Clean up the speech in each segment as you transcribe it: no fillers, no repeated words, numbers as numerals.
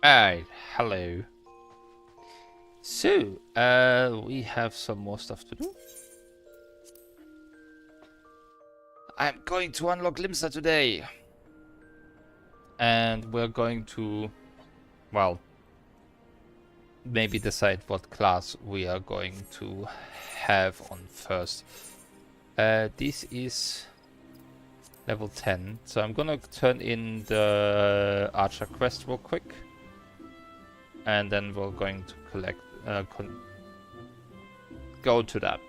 Alright, hello. So, we have some more stuff to do. I'm going to unlock Limsa today. And we're going to, well, maybe decide what class we are going to have on first. This is level 10, so I'm gonna turn in the Archer quest real quick. And then we're going to collect, go to that.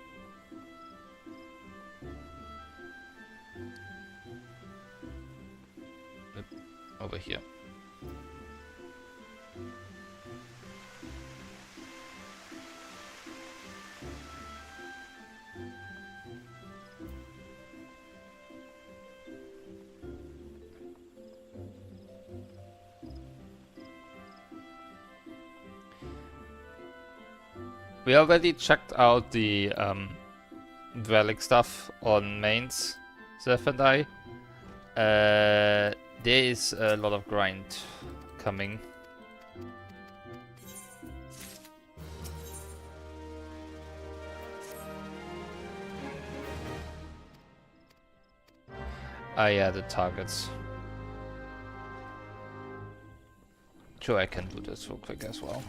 Over here. We already checked out the relic stuff on mains, Zeph and I. There is a lot of grind coming. Yeah, the targets. Sure, I can do this real quick as well.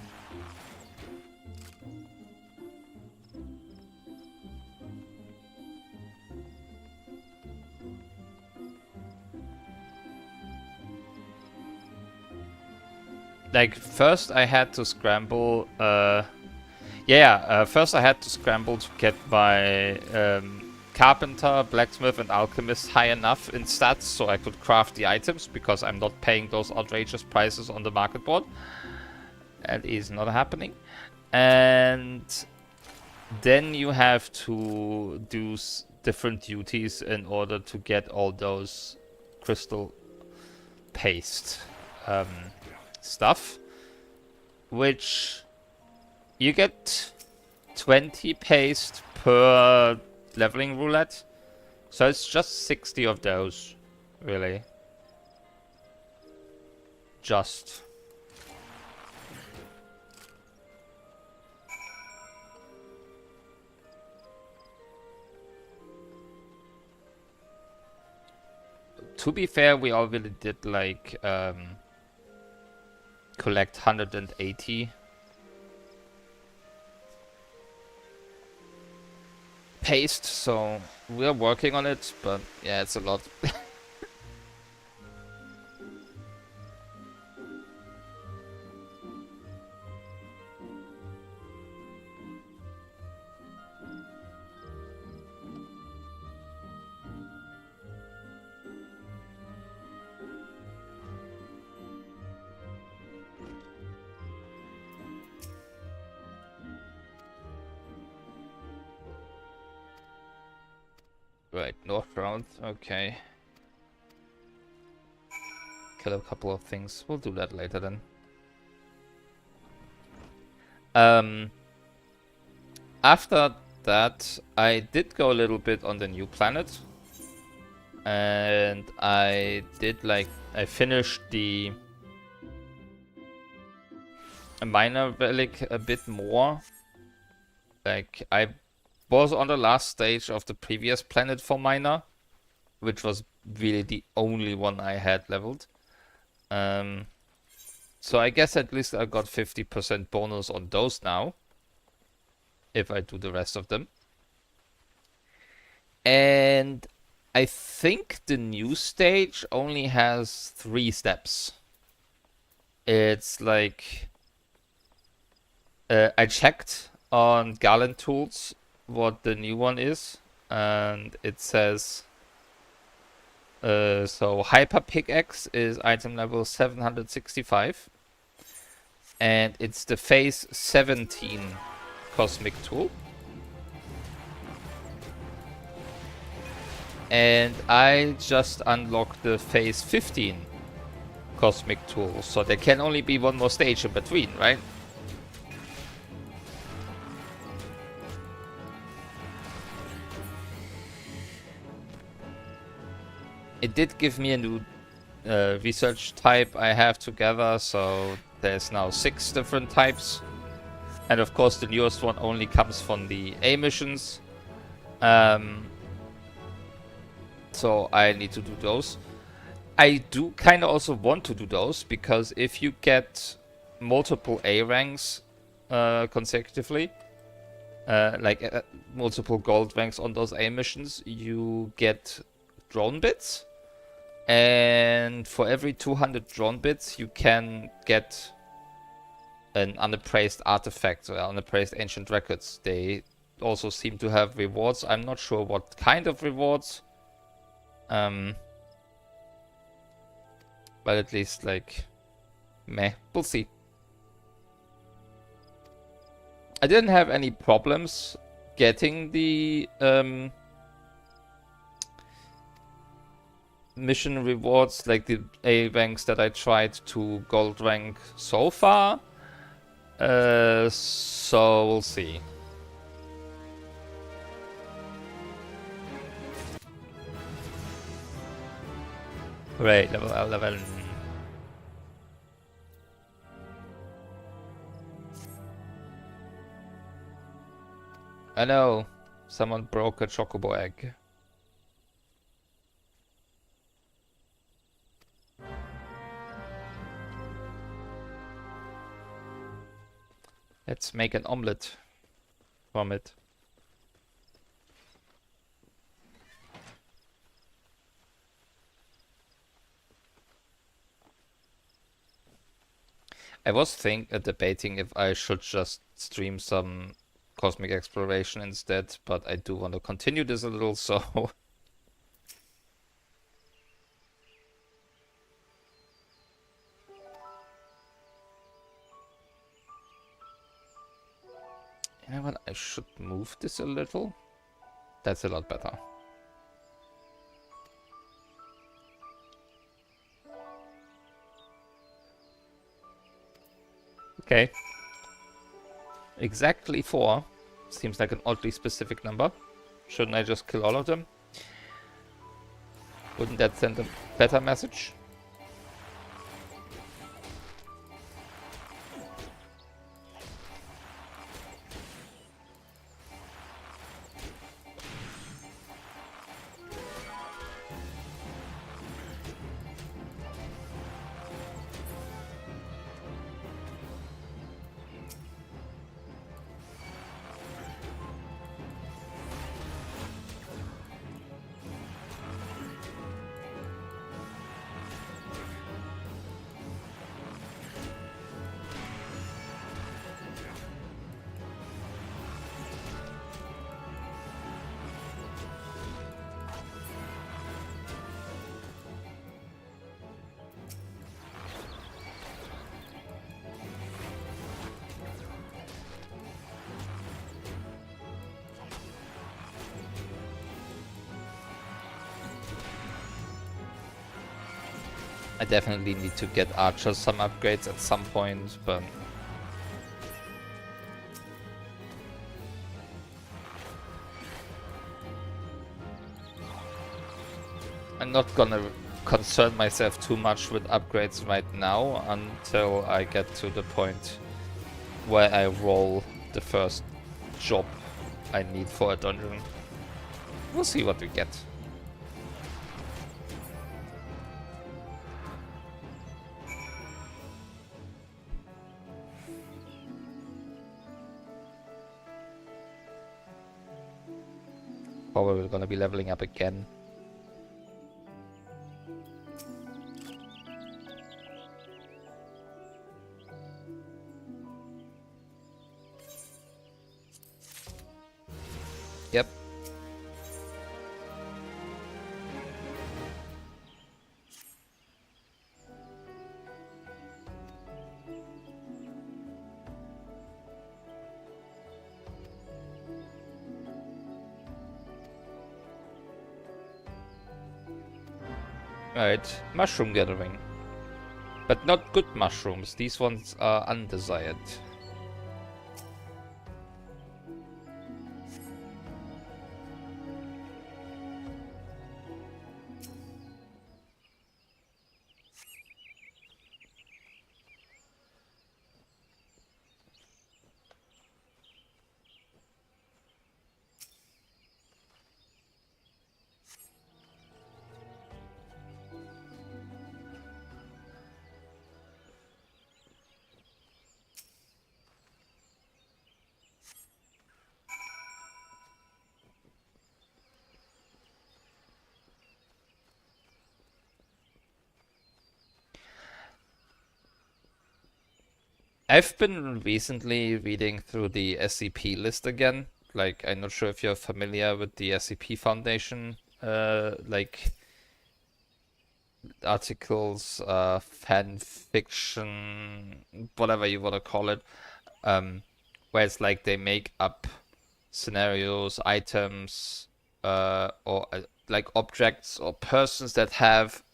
Like, first I had to scramble, first I had to scramble to get my carpenter, blacksmith and alchemist high enough in stats so I could craft the items, because I'm not paying those outrageous prices on the market board. That is not happening. And then you have to do different duties in order to get all those crystal paste stuff, which you get 20 paste per leveling roulette, so it's just 60 of those, really. Just. To be fair, we already did like collect 180 paste, so we're working on it, but yeah, it's a lot. Right, north round, okay. Kill a couple of things. We'll do that later then. After that, I did go a little bit on the new planet. And I did like, I finished the minor relic a bit more. Like, I was on the last stage of the previous planet for miner, which was really the only one I had leveled. So I guess at least I got 50% bonus on those now, if I do the rest of them. And I think the new stage only has 3 steps. It's like, I checked on Garland Tools what the new one is, and it says so Hyper Pickaxe is item level 765, and it's the phase 17 cosmic tool, and I just unlocked the phase 15 cosmic tool, so there can only be one more stage in between, right? It did give me a new research type I have together, so There's now 6 different types. And of course the newest one only comes from the A missions. So I need to do those. I do kind of also want to do those, because if you get multiple A ranks consecutively, multiple gold ranks on those A missions, you get drone bits. And for every 200 drone bits, you can get an unappraised artifact or unappraised ancient records. They also seem to have rewards. I'm not sure what kind of rewards. But at least, like, meh, we'll see. I didn't have any problems getting the mission rewards, like the A ranks that I tried to gold rank so far. So we'll see. Right, level 11. I know, someone broke a chocobo egg. Let's make an omelette from it. I was debating if I should just stream some cosmic exploration instead, but I do want to continue this a little, so you know what, I should move this a little. That's a lot better. Okay. Exactly 4. Seems like an oddly specific number. Shouldn't I just kill all of them? Wouldn't that send a better message? I definitely need to get archers some upgrades at some point, but I'm not gonna concern myself too much with upgrades right now until I get to the point where I roll the first job I need for a dungeon. We'll see what we get. Probably gonna be leveling up again. Yep. Alright, mushroom gathering. But not good mushrooms, these ones are undesired. I've been recently reading through the SCP list again. Like, I'm not sure if you're familiar with the SCP Foundation, like articles, fan fiction, whatever you want to call it, where it's like they make up scenarios, items, or like objects or persons that have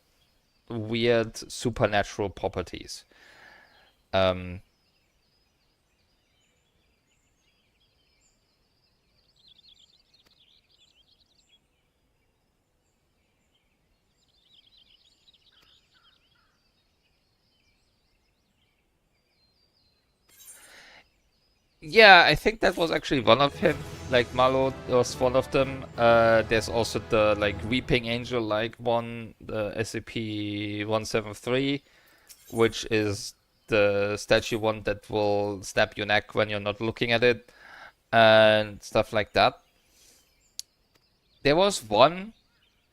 weird supernatural properties. Um, Yeah, I think that was actually one of him. Like Malo was one of them. There's also the like Weeping Angel like one, the SCP-173, which is the statue one that will snap your neck when you're not looking at it and stuff like that. There was one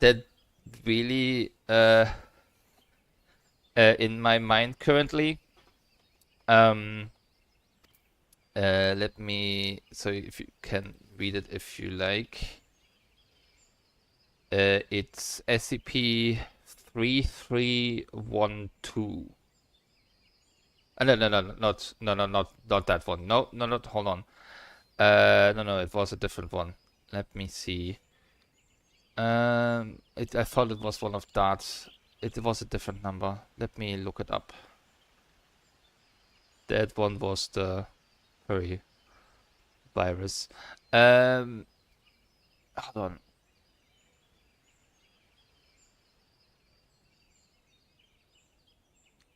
that really in my mind currently. Um, Let me, so if you can read it if you like. It's SCP-3312. Not that one. No, hold on. No, it was a different one. Let me see. I thought it was one of that. It was a different number. Let me look it up. That one was the furry virus. Hold on.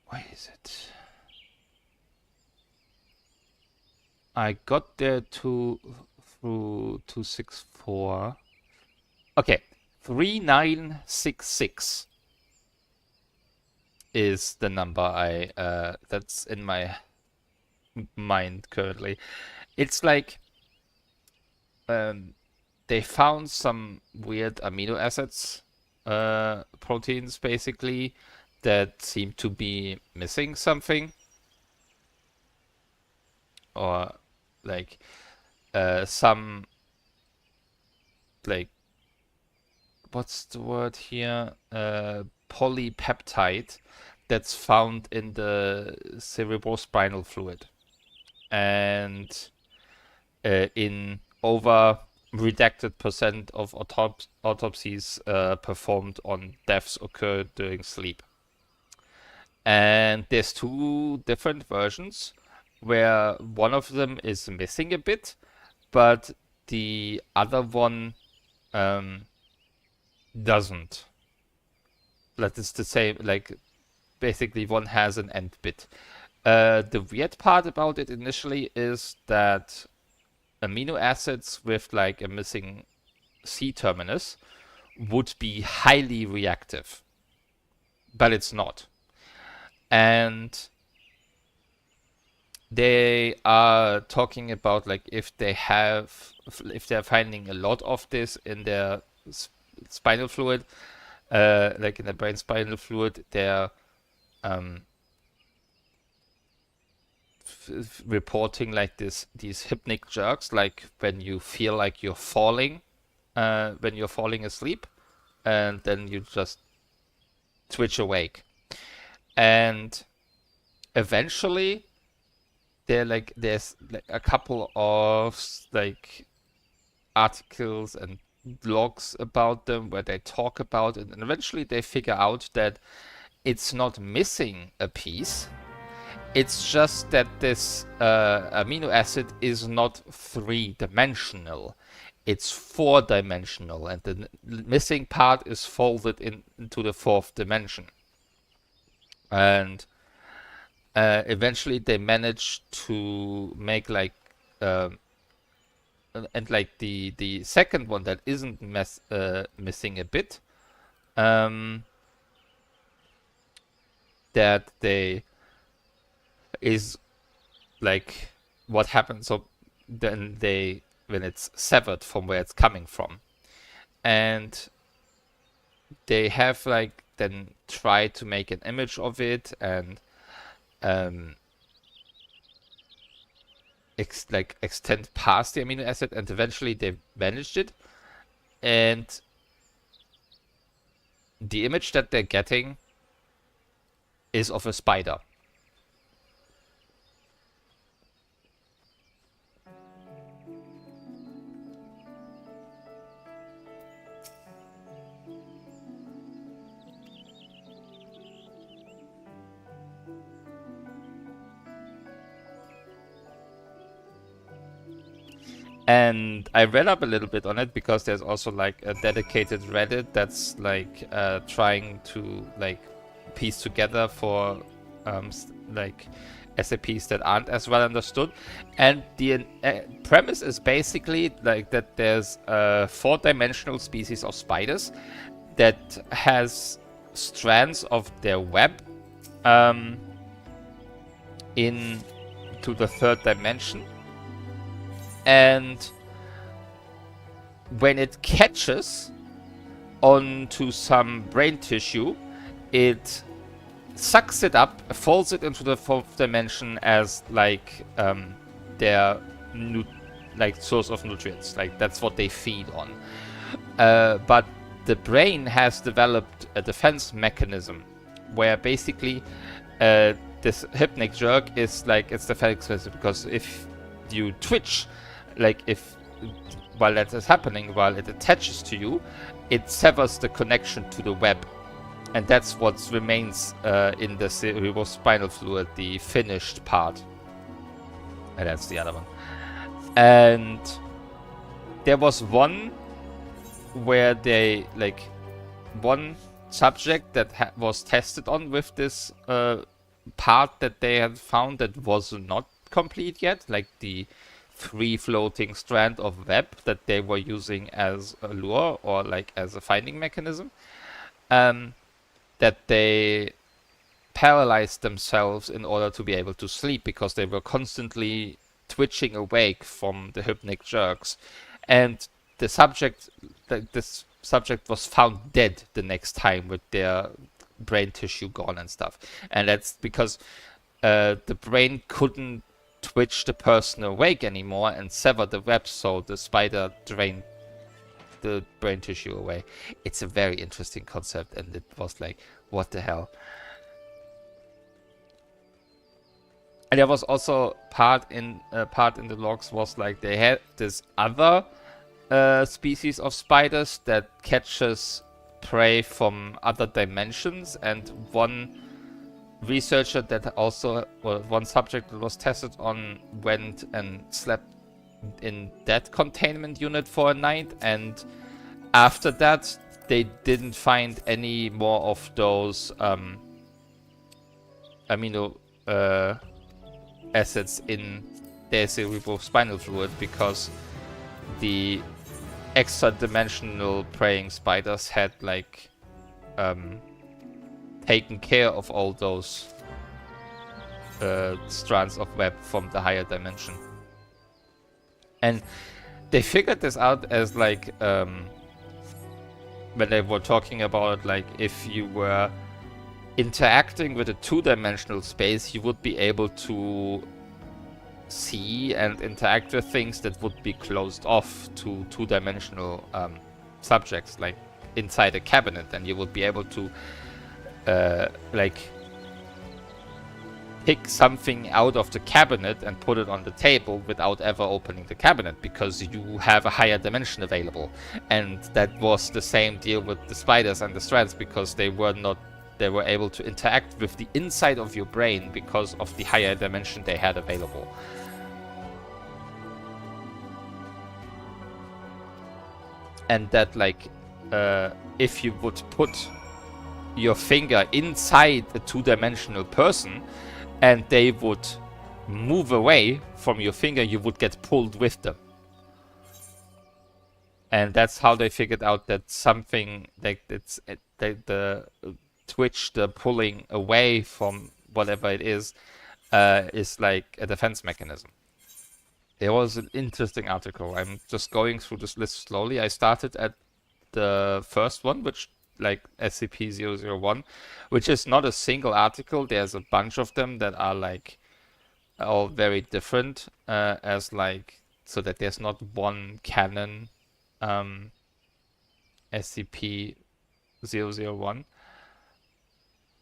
Where is it? I got there through 264. Okay, 3966 is the number that's in my mind currently. It's like they found some weird amino acids, proteins basically, that seem to be missing something, or like some like what's the word here? Polypeptide that's found in the cerebrospinal fluid, and in over redacted percent of autopsies performed on deaths occurred during sleep. And there's two different versions where one of them is missing a bit, but the other one doesn't. That is to say, like, basically one has an end bit. The weird part about it initially is that amino acids with like a missing C terminus would be highly reactive, but it's not. And they are talking about like if they're finding a lot of this in their spinal fluid, like in the brain spinal fluid, they're reporting like these hypnic jerks, like when you feel like you're falling, when you're falling asleep, and then you just twitch awake. And eventually, there's like a couple of like articles and blogs about them where they talk about it, and eventually they figure out that it's not missing a piece. It's just that this amino acid is not three-dimensional. It's four-dimensional, and the missing part is folded into the fourth dimension. And eventually they manage to make like and like the second one that isn't missing a bit, that they is like what happens. So then when it's severed from where it's coming from, and they have like then try to make an image of it, and extend past the amino acid, and eventually they managed it. And the image that they're getting is of a spider. And I read up a little bit on it because there's also like a dedicated Reddit that's like trying to like piece together for like SAPs that aren't as well understood. And the premise is basically like that there's a 4-dimensional species of spiders that has strands of their web into the 3rd dimension. And when it catches onto some brain tissue, it sucks it up, folds it into the 4th dimension as like their source of nutrients. Like that's what they feed on. But the brain has developed a defense mechanism where basically this hypnic jerk is like its defense mechanism, because if you twitch, like if while that is happening, while it attaches to you, it severs the connection to the web. And that's what remains in the cerebrospinal fluid, the finished part. And that's the other one. And there was one where they, like, one subject that was tested on with this part that they had found that was not complete yet, like the free-floating strand of web that they were using as a lure or like as a finding mechanism, that they paralyzed themselves in order to be able to sleep because they were constantly twitching awake from the hypnic jerks. And the subject, this subject was found dead the next time with their brain tissue gone and stuff. And that's because the brain couldn't twitch the person awake anymore and sever the web, so the spider drained the brain tissue away. It's a very interesting concept, and it was like, what the hell? And there was also part in the logs was like they had this other species of spiders that catches prey from other dimensions, and one researcher that also, well, one subject that was tested on went and slept in that containment unit for a night, and after that they didn't find any more of those amino acids in their cerebrospinal fluid because the extra dimensional preying spiders had like taken care of all those strands of web from the higher dimension. And they figured this out as like when they were talking about like if you were interacting with a 2-dimensional space, you would be able to see and interact with things that would be closed off to 2-dimensional subjects, like inside a cabinet, and you would be able to like pick something out of the cabinet and put it on the table without ever opening the cabinet because you have a higher dimension available. And that was the same deal with the spiders and the strands, because they were able to interact with the inside of your brain because of the higher dimension they had available. And that like if you would put your finger inside a 2-dimensional person and they would move away from your finger, you would get pulled with them. And that's how they figured out that something like it's the twitch, the pulling away from whatever it is like a defense mechanism. It was an interesting article. I'm just going through this list slowly. I started at the first one, which like SCP-001, which is not a single article. There's a bunch of them that are like all very different, as like, so that there's not one canon SCP-001.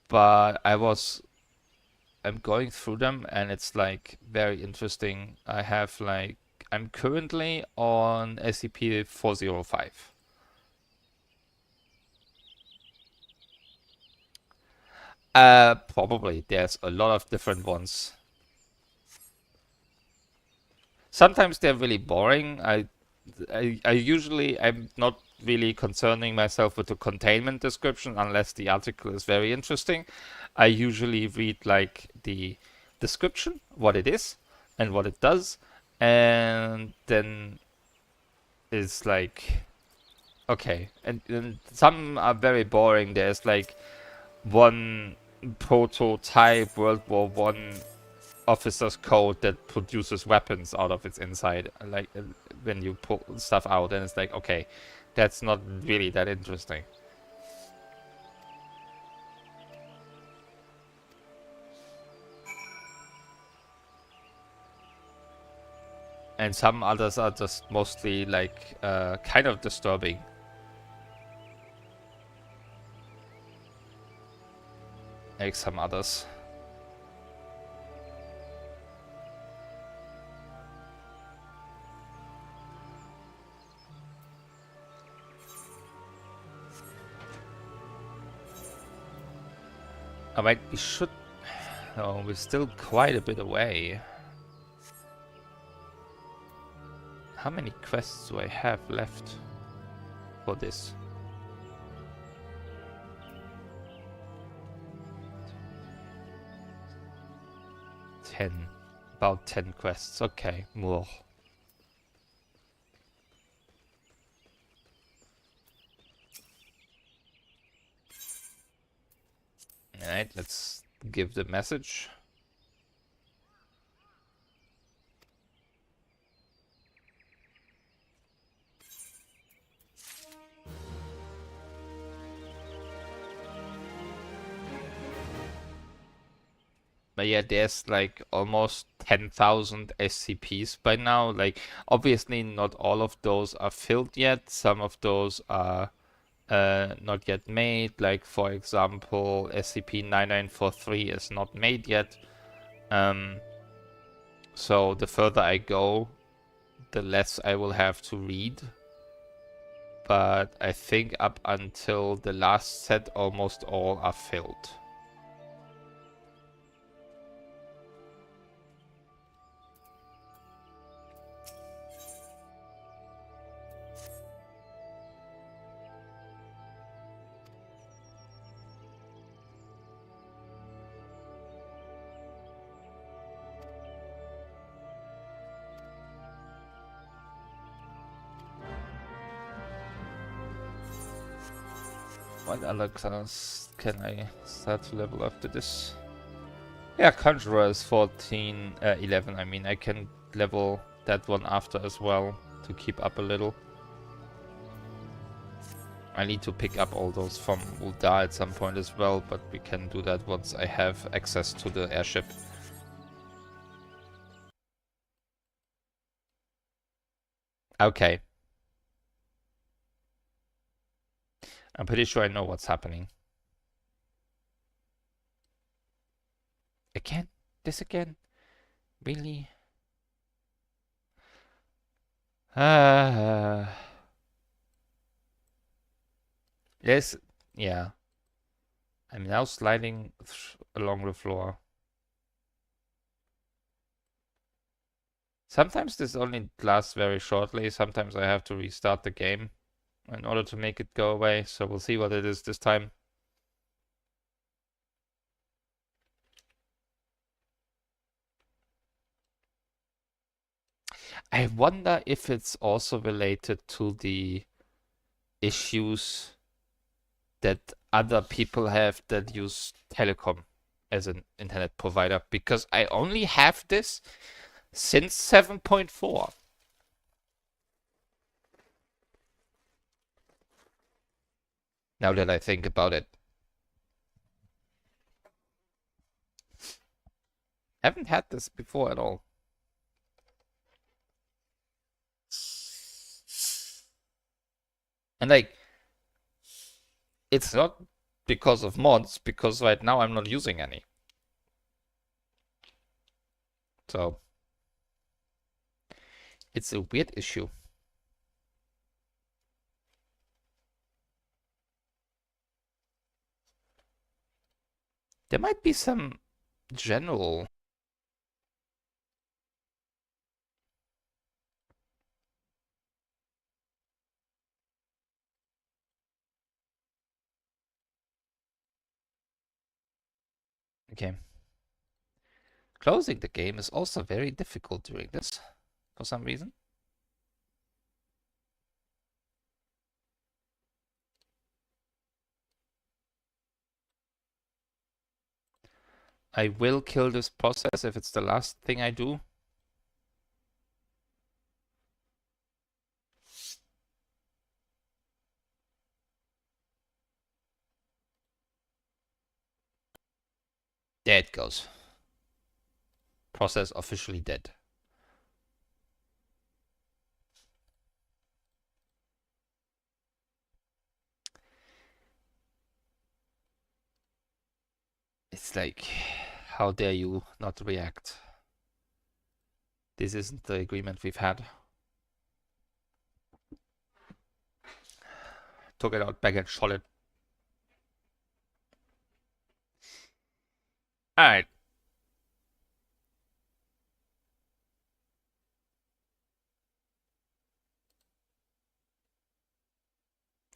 But I'm going through them and it's like very interesting. I'm currently on SCP-405. Probably. There's a lot of different ones. Sometimes they're really boring. I'm not really concerning myself with the containment description unless the article is very interesting. I usually read like the description, what it is and what it does, and then it's like okay. And some are very boring. There's like one prototype World War I officer's code that produces weapons out of its inside. Like when you pull stuff out, and it's like, okay, that's not really that interesting. And some others are just mostly like kind of disturbing. Like some others. Alright, we should... No, we're still quite a bit away. How many quests do I have left for this? 10. About 10 quests. Okay, more. Alright, let's give the message. But yeah, there's like almost 10,000 SCPs by now. Like, obviously not all of those are filled yet. Some of those are not yet made. Like, for example, SCP-9943 is not made yet. So the further I go, the less I will have to read. But I think up until the last set, almost all are filled. What other class can I start to level after this? Yeah, Conjurer is 11. I mean, I can level that one after as well to keep up a little. I need to pick up all those from Ul'dah at some point as well, but we can do that once I have access to the airship. Okay. I'm pretty sure I know what's happening. Again? This again? Really? Yes, yeah. I'm now sliding along the floor. Sometimes this only lasts very shortly. Sometimes I have to restart the game in order to make it go away. So we'll see what it is this time. I wonder if it's also related to the issues that other people have that use telecom as an internet provider, because I only have this since 7.4. Now that I think about it. Haven't had this before at all. And like, it's not because of mods, because right now I'm not using any. So it's a weird issue. There might be some general... Okay. Closing the game is also very difficult during this, for some reason. I will kill this process if it's the last thing I do. There it goes. Process officially dead. It's like, how dare you not react? This isn't the agreement we've had. Took it out back and shot it. Alright.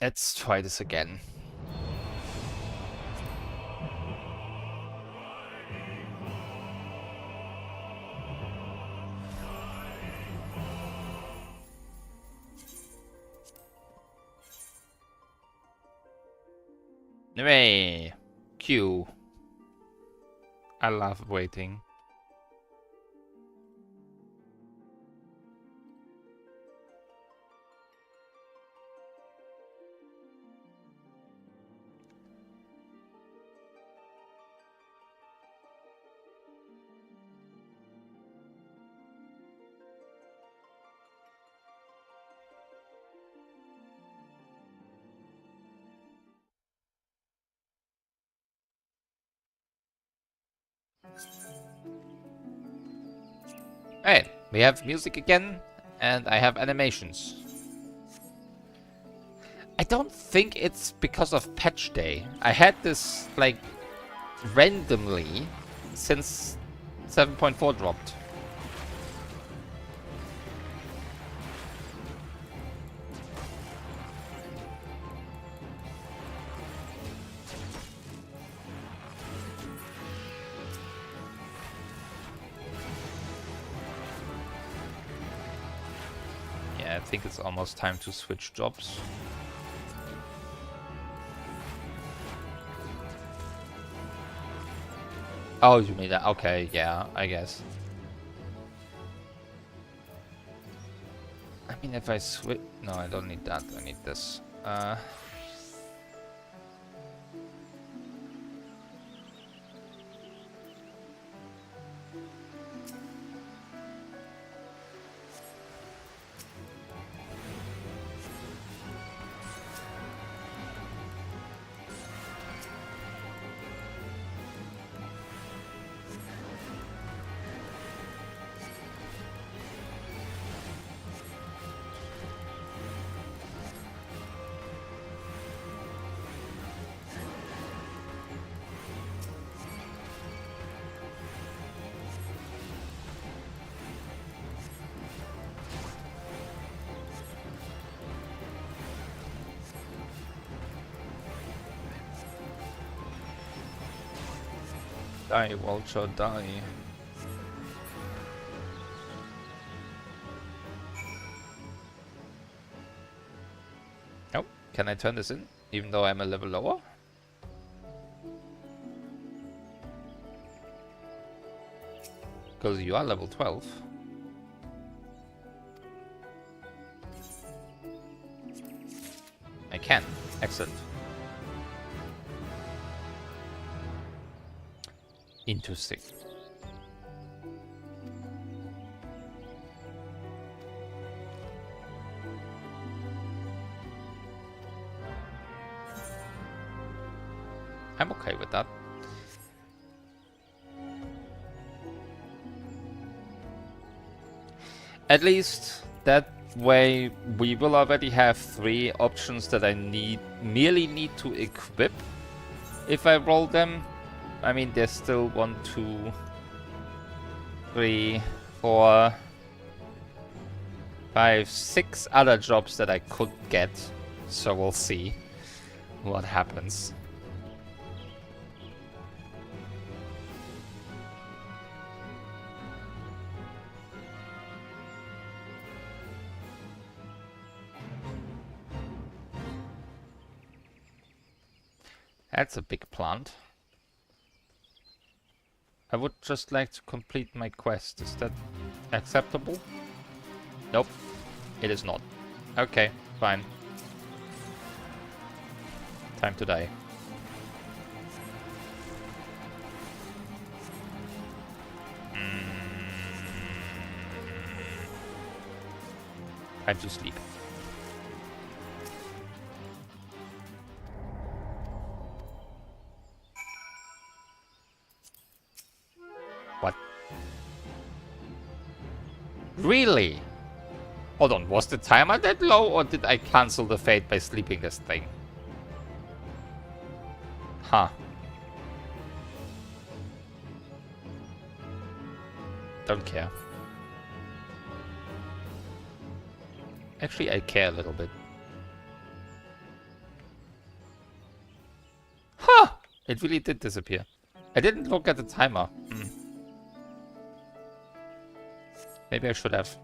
Let's try this again. Hooray! Q. I love waiting. Alright, we have music again, and I have animations. I don't think it's because of patch day. I had this, like, randomly since 7.4 dropped. Yeah, I think it's almost time to switch jobs. Oh, you mean that? Okay, yeah, I guess. I mean, if I switch... No, I don't need that. I need this. Die, Vulture, die. Oh, can I turn this in? Even though I'm a level lower? Because you are level 12. I can. Excellent. Interesting. I'm okay with that. At least that way we will already have 3 options that I merely need to equip if I roll them. I mean, there's still 1, 2, 3, 4, 5, 6 other jobs that I could get. So we'll see what happens. That's a big plant. I would just like to complete my quest. Is that acceptable? Nope, it is not. Okay, fine. Time to die. Time to sleep. What? Really? Hold on, was the timer that low, or did I cancel the fate by sleeping this thing? Huh. Don't care. Actually, I care a little bit. Huh! It really did disappear. I didn't look at the timer. Maybe I should have.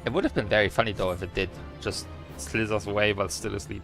It would have been very funny though if it did. Just slithers away while still asleep.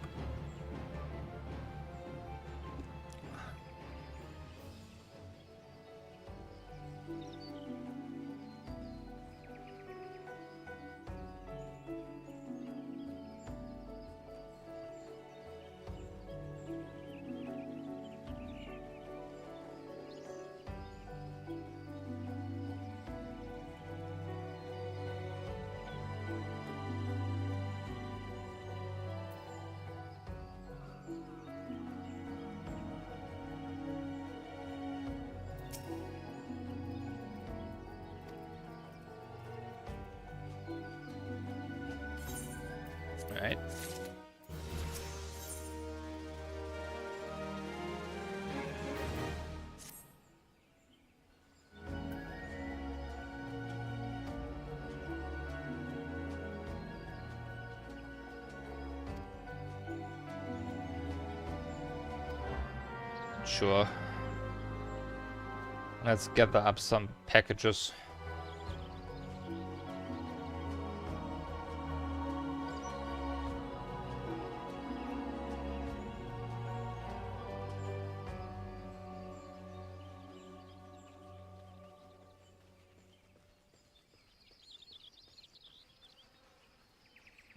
Alright. Sure. Let's gather up some packages.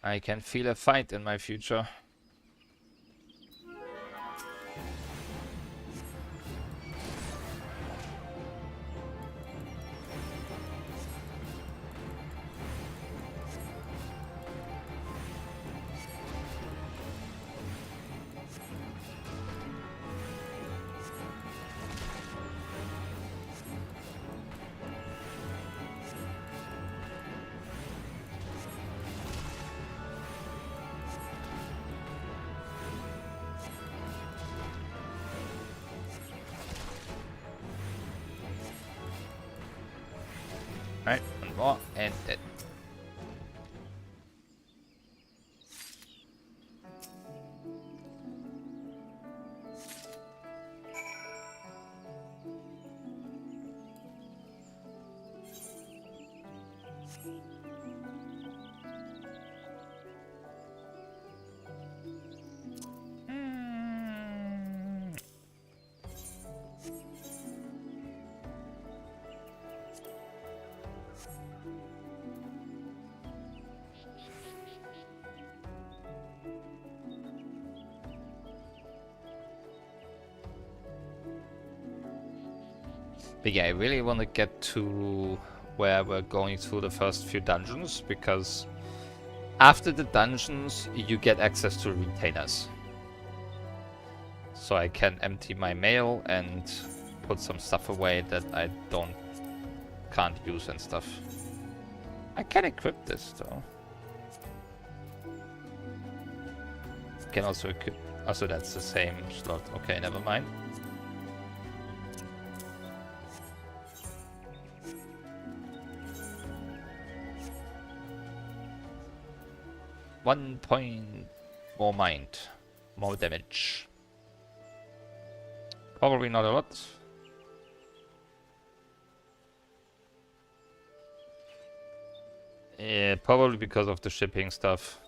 I can feel a fight in my future. Right, one more, and dead. But yeah, I really want to get to where we're going through the first few dungeons, because after the dungeons you get access to retainers. So I can empty my mail and put some stuff away that I can't use and stuff. I can equip this though. Can also equip. Also, that's the same slot. Okay, never mind. One point more mind, more damage. Probably not a lot. Yeah, probably because of the shipping stuff.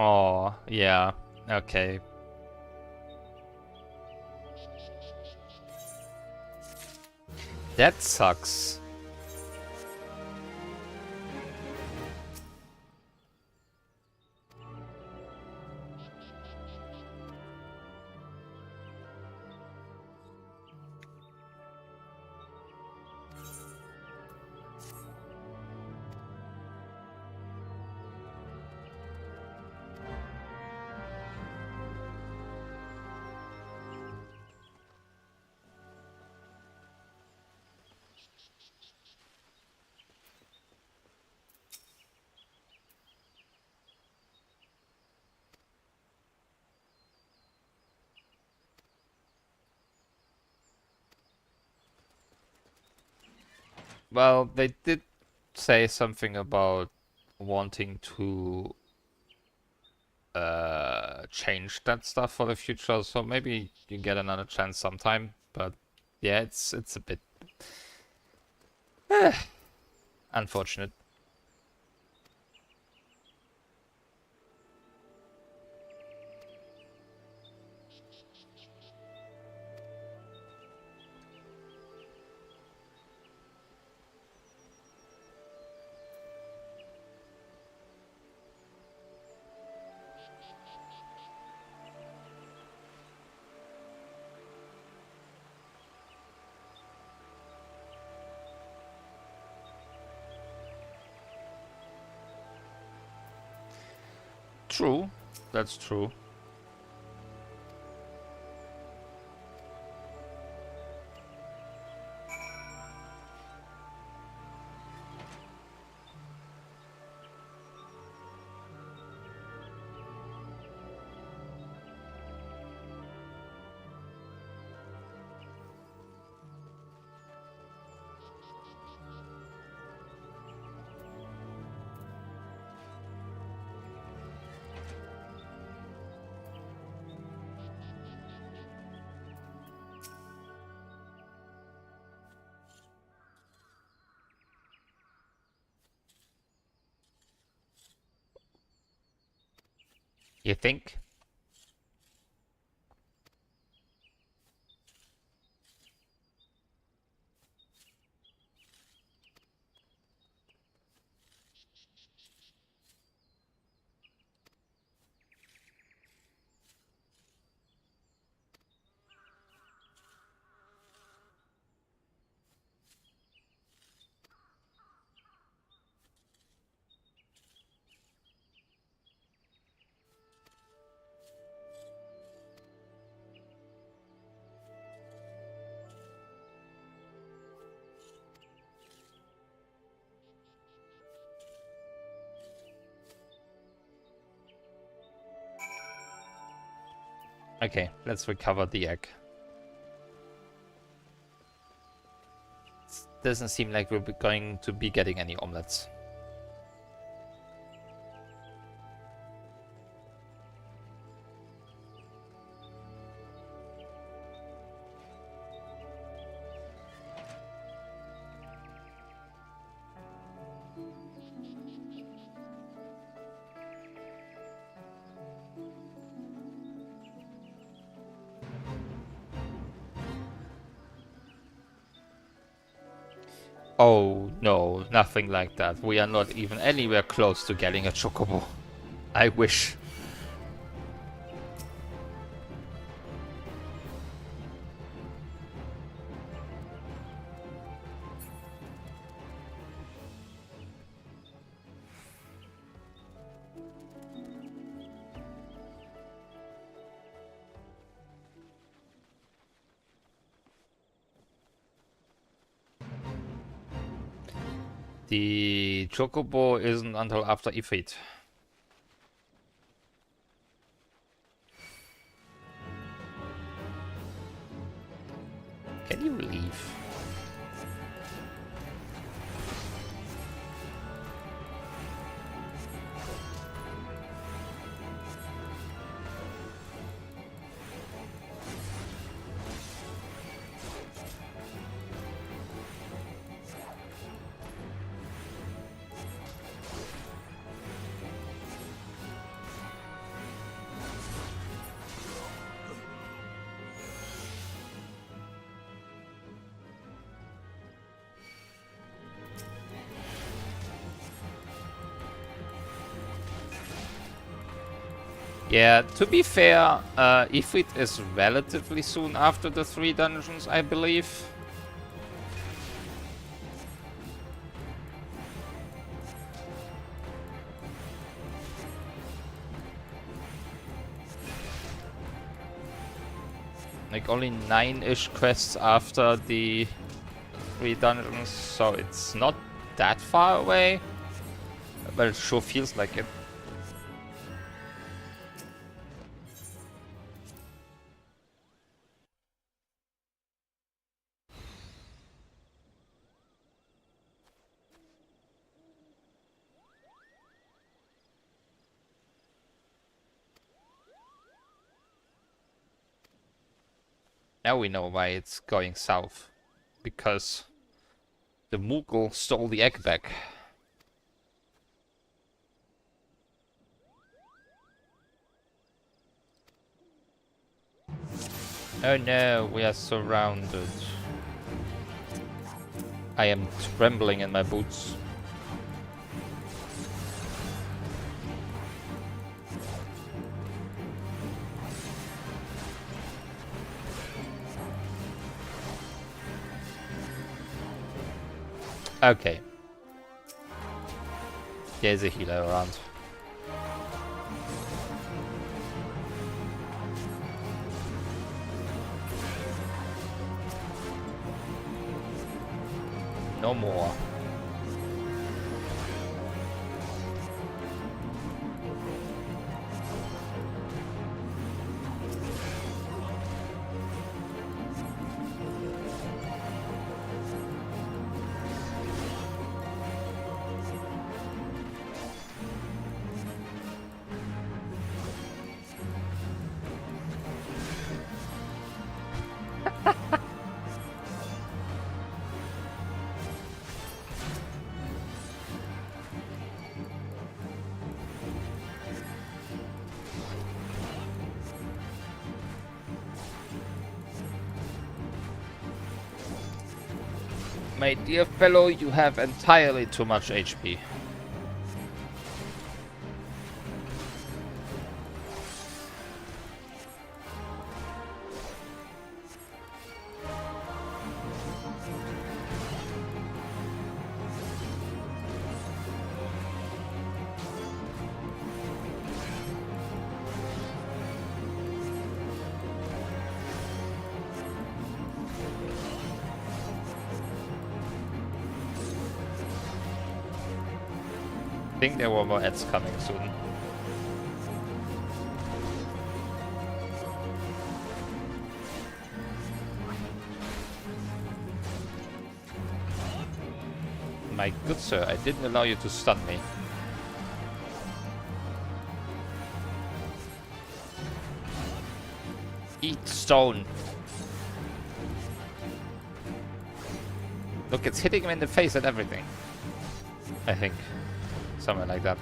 Oh, yeah. Okay. That sucks. Well, they did say something about wanting to change that stuff for the future, so maybe you get another chance sometime. But yeah, it's a bit unfortunate. True, that's true. You think? Okay, let's recover the egg. Doesn't seem like we're going to be getting any omelets. Oh no, nothing like that. We are not even anywhere close to getting a chocobo. I wish. The chocobo isn't until after Ifrit. Can you leave? Yeah, to be fair, Ifrit is relatively soon after the 3 dungeons, I believe. Like only 9-ish quests after the 3 dungeons, so it's not that far away. But it sure feels like it. Now we know why it's going south. Because the Moogle stole the egg back. Oh no, we are surrounded. I am trembling in my boots. Okay. There's a healer around. No more. My dear fellow, you have entirely too much HP. I think there were more ads coming soon. My good sir, I didn't allow you to stun me. Eat stone. Look, it's hitting him in the face and everything. I think. Something like that.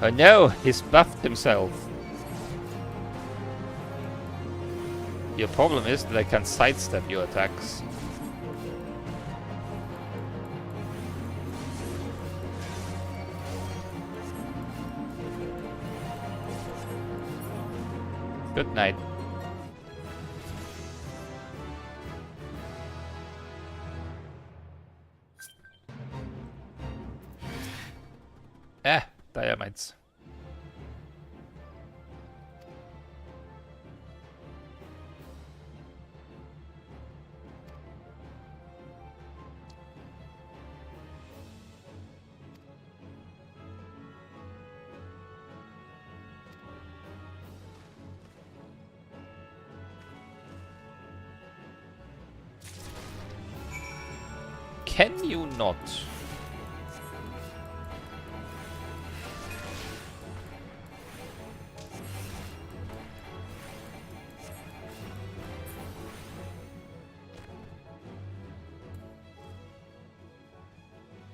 Oh no, he's buffed himself. Your problem is that I can sidestep your attacks. Good night. Diamites. Can you not?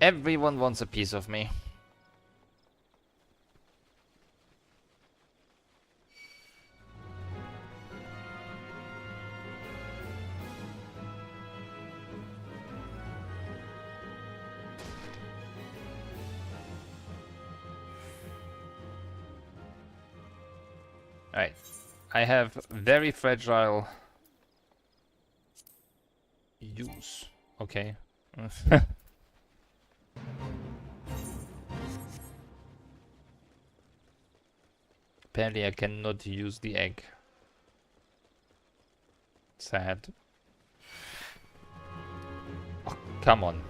Everyone wants a piece of me. Alright. I have very fragile use. Okay. Apparently I cannot use the egg. Sad. Oh, come on.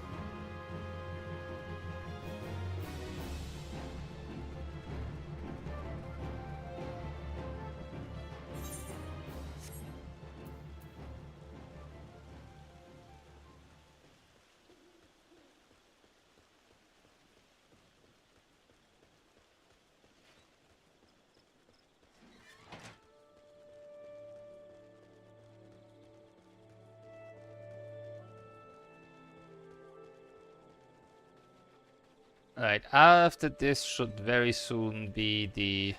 Alright, after this should very soon be the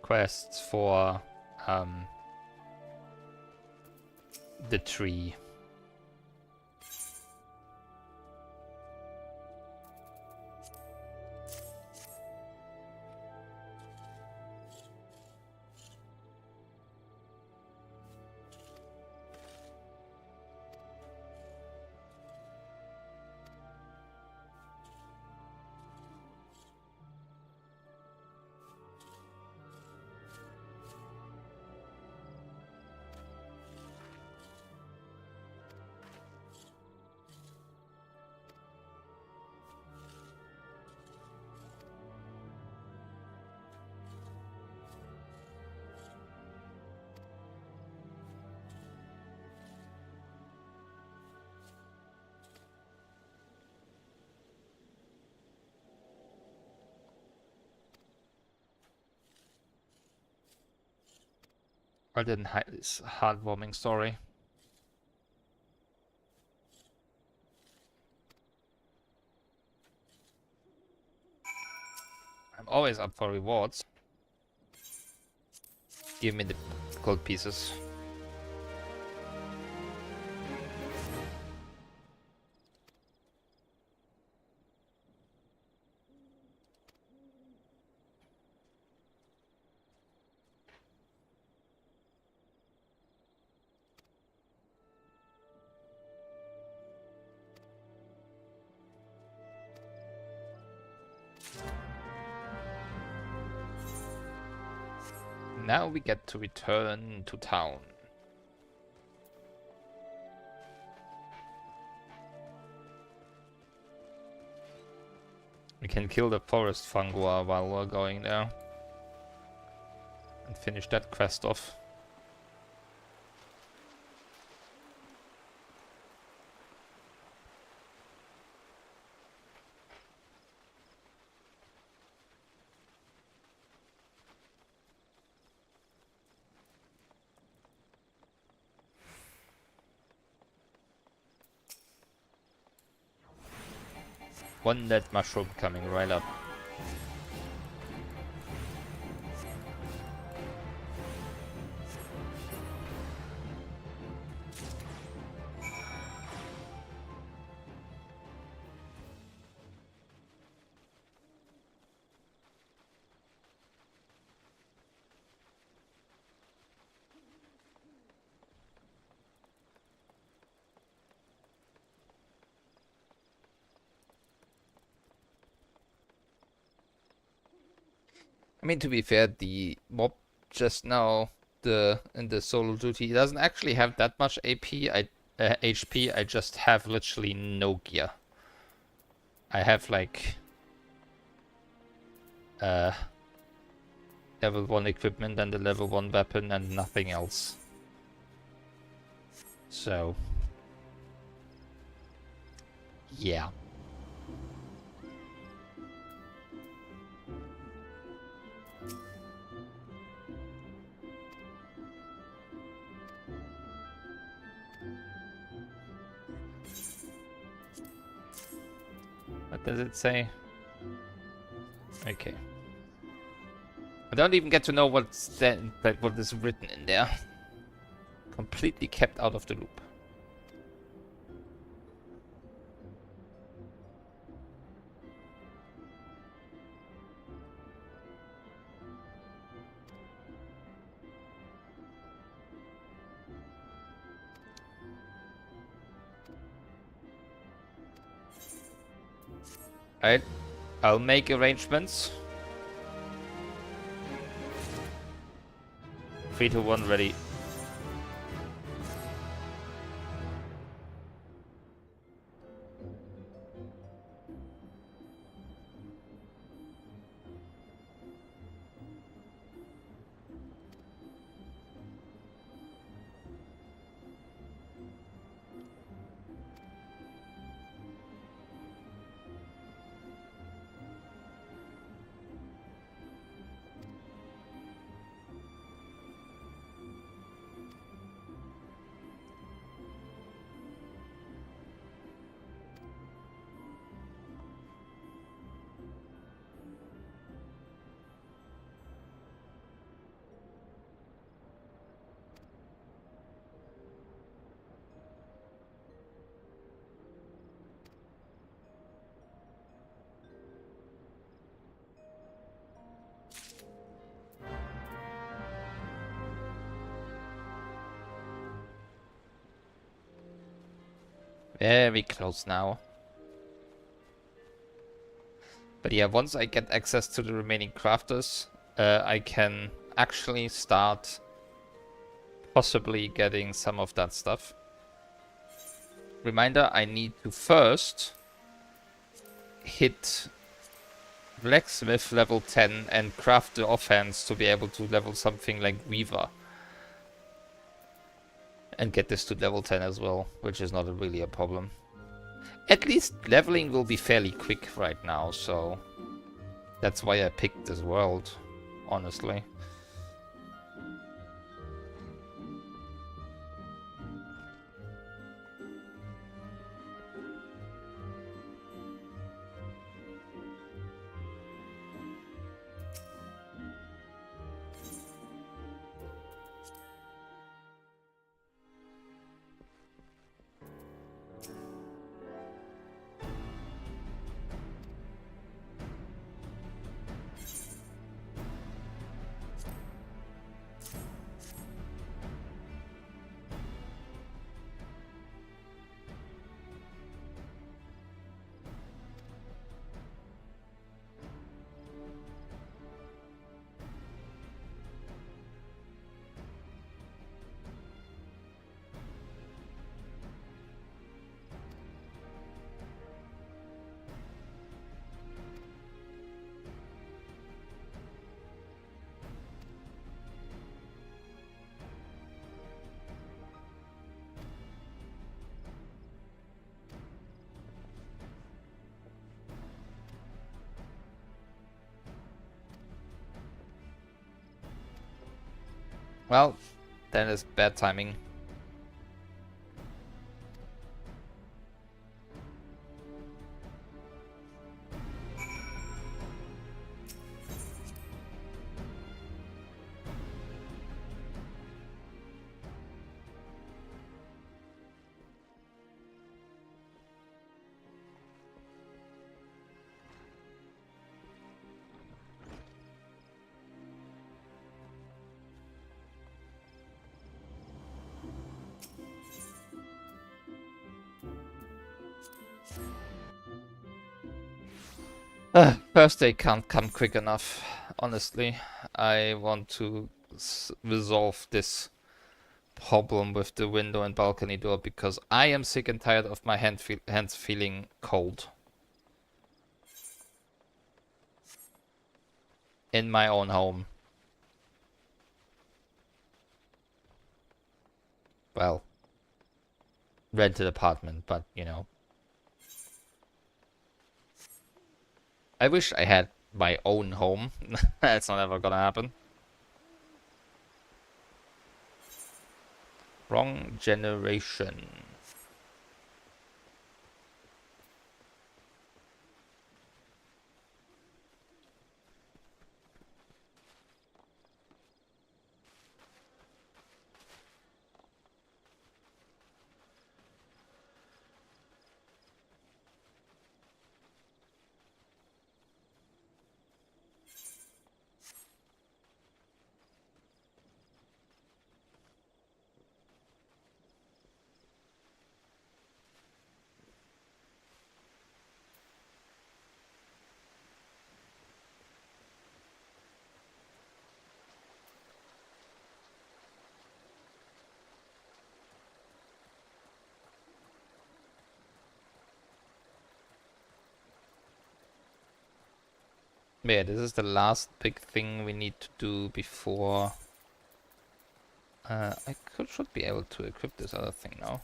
quests for the tree. I didn't hide this heartwarming story. I'm always up for rewards. Give me the gold pieces. Now we get to return to town. We can kill the forest fungua while we're going there. And finish that quest off. One dead mushroom coming right up. I mean, to be fair, the mob just now, in the solo duty, doesn't actually have that much HP. I just have literally no gear. I have like level 1 equipment and the level 1 weapon and nothing else. So yeah. What does it say? Okay. I don't even get to know what's then, like what is written in there. Completely kept out of the loop. Alright, I'll make arrangements. 3, 2, 1, ready. Very close now. But yeah, once I get access to the remaining crafters, I can actually start possibly getting some of that stuff. Reminder, I need to first hit blacksmith level 10 and craft the offhands to be able to level something like Weaver. And get this to level 10 as well, which is not really a problem. At least leveling will be fairly quick right now, so that's why I picked this world, honestly. Well, then it's bad timing. First day can't come quick enough, honestly. I want to resolve this problem with the window and balcony door because I am sick and tired of my hands feeling cold. In my own home. Well, rented apartment, but you know. I wish I had my own home. That's not ever gonna happen. Wrong generation. Yeah, this is the last big thing we need to do before... should be able to equip this other thing now.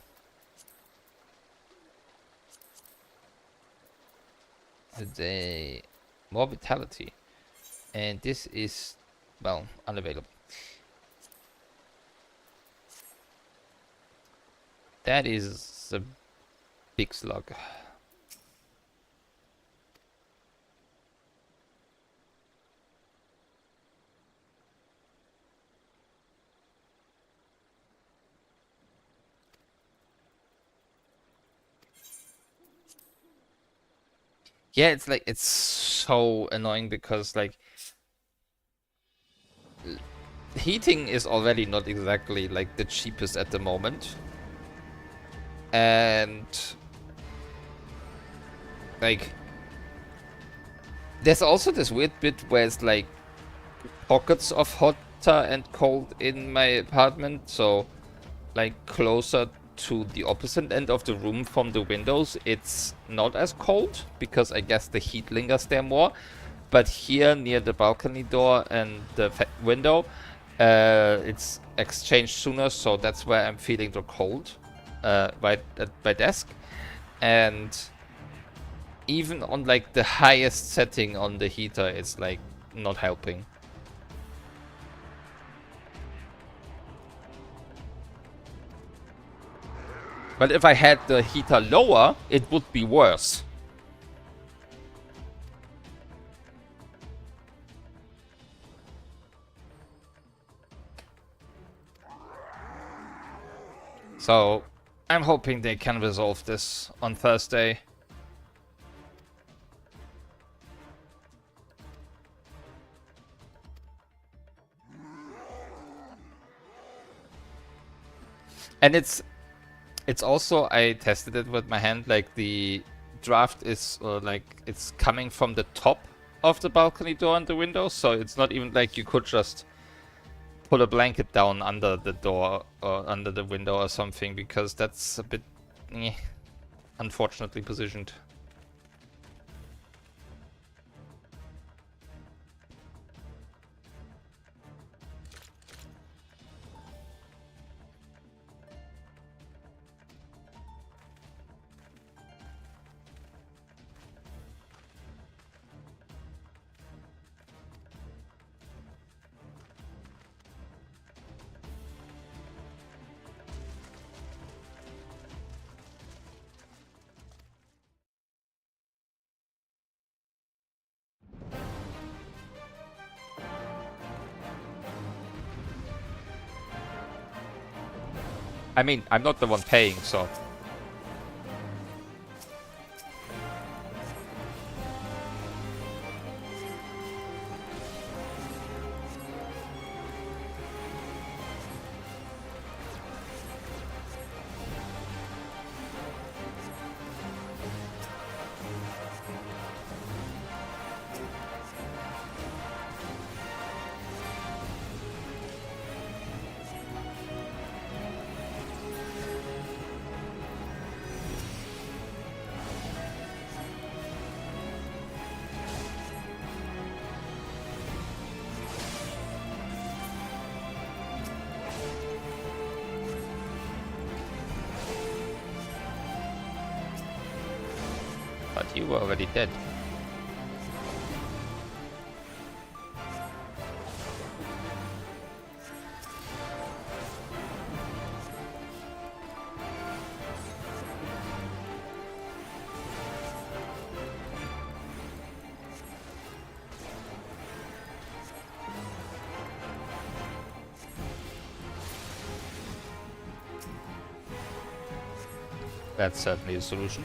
More vitality. And this is, well, unavailable. That is a big slug. Yeah, it's like, it's so annoying because like heating is already not exactly like the cheapest at the moment. And like there's also this weird bit where it's like pockets of hotter and cold in my apartment, so like closer to the opposite end of the room from the windows it's not as cold because I guess the heat lingers there more, but here near the balcony door and the window it's exchanged sooner, so that's where I'm feeling the cold right at my desk. And even on like the highest setting on the heater it's like not helping. But if I had the heater lower, it would be worse. So, I'm hoping they can resolve this on Thursday. And it's also, I tested it with my hand, like the draft is like it's coming from the top of the balcony door and the window, so it's not even like you could just put a blanket down under the door or under the window or something, because that's a bit unfortunately positioned. I mean, I'm not the one paying, so... But you were already dead. That's certainly a solution.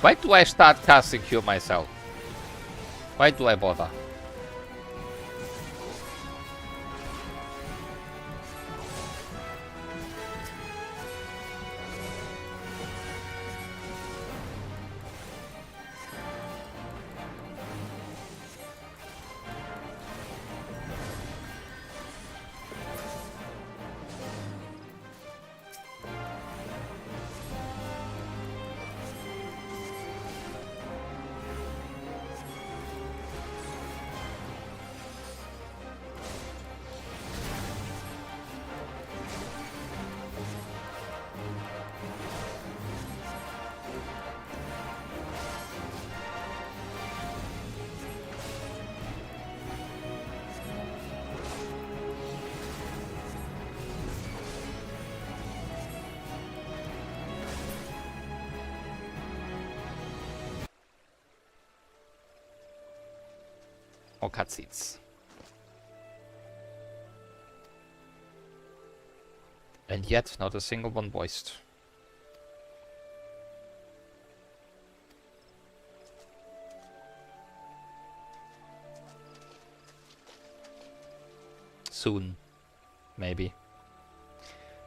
Why do I start casting Cure myself? Why do I bother? Or cutscenes. And yet, not a single one voiced. Soon. Maybe.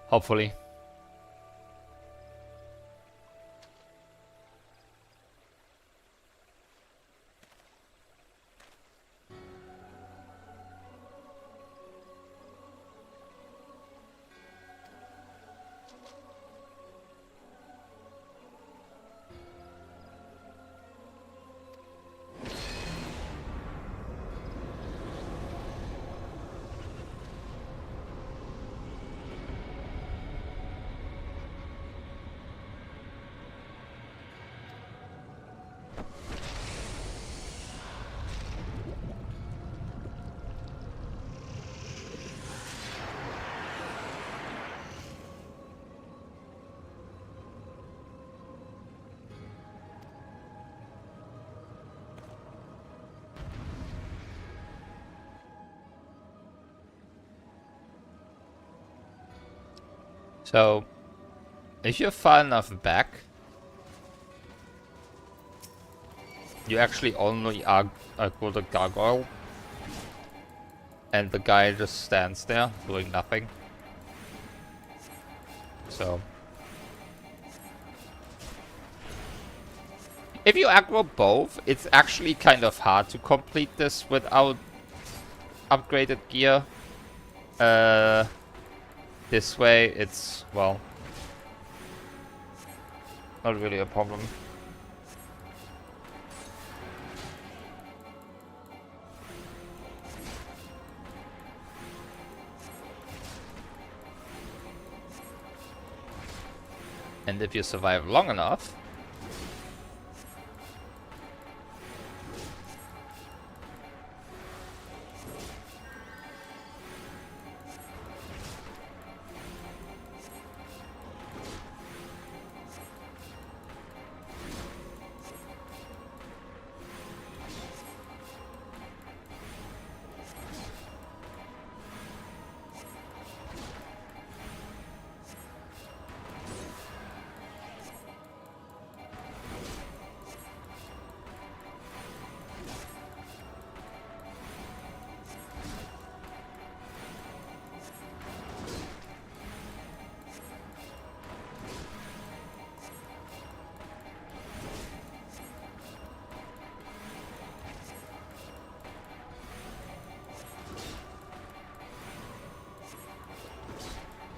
Hopefully. So, if you're far enough back, you actually only are with a gargoyle, and the guy just stands there doing nothing. So, if you aggro both, it's actually kind of hard to complete this without upgraded gear. This way, it's, well, not really a problem. And if you survive long enough,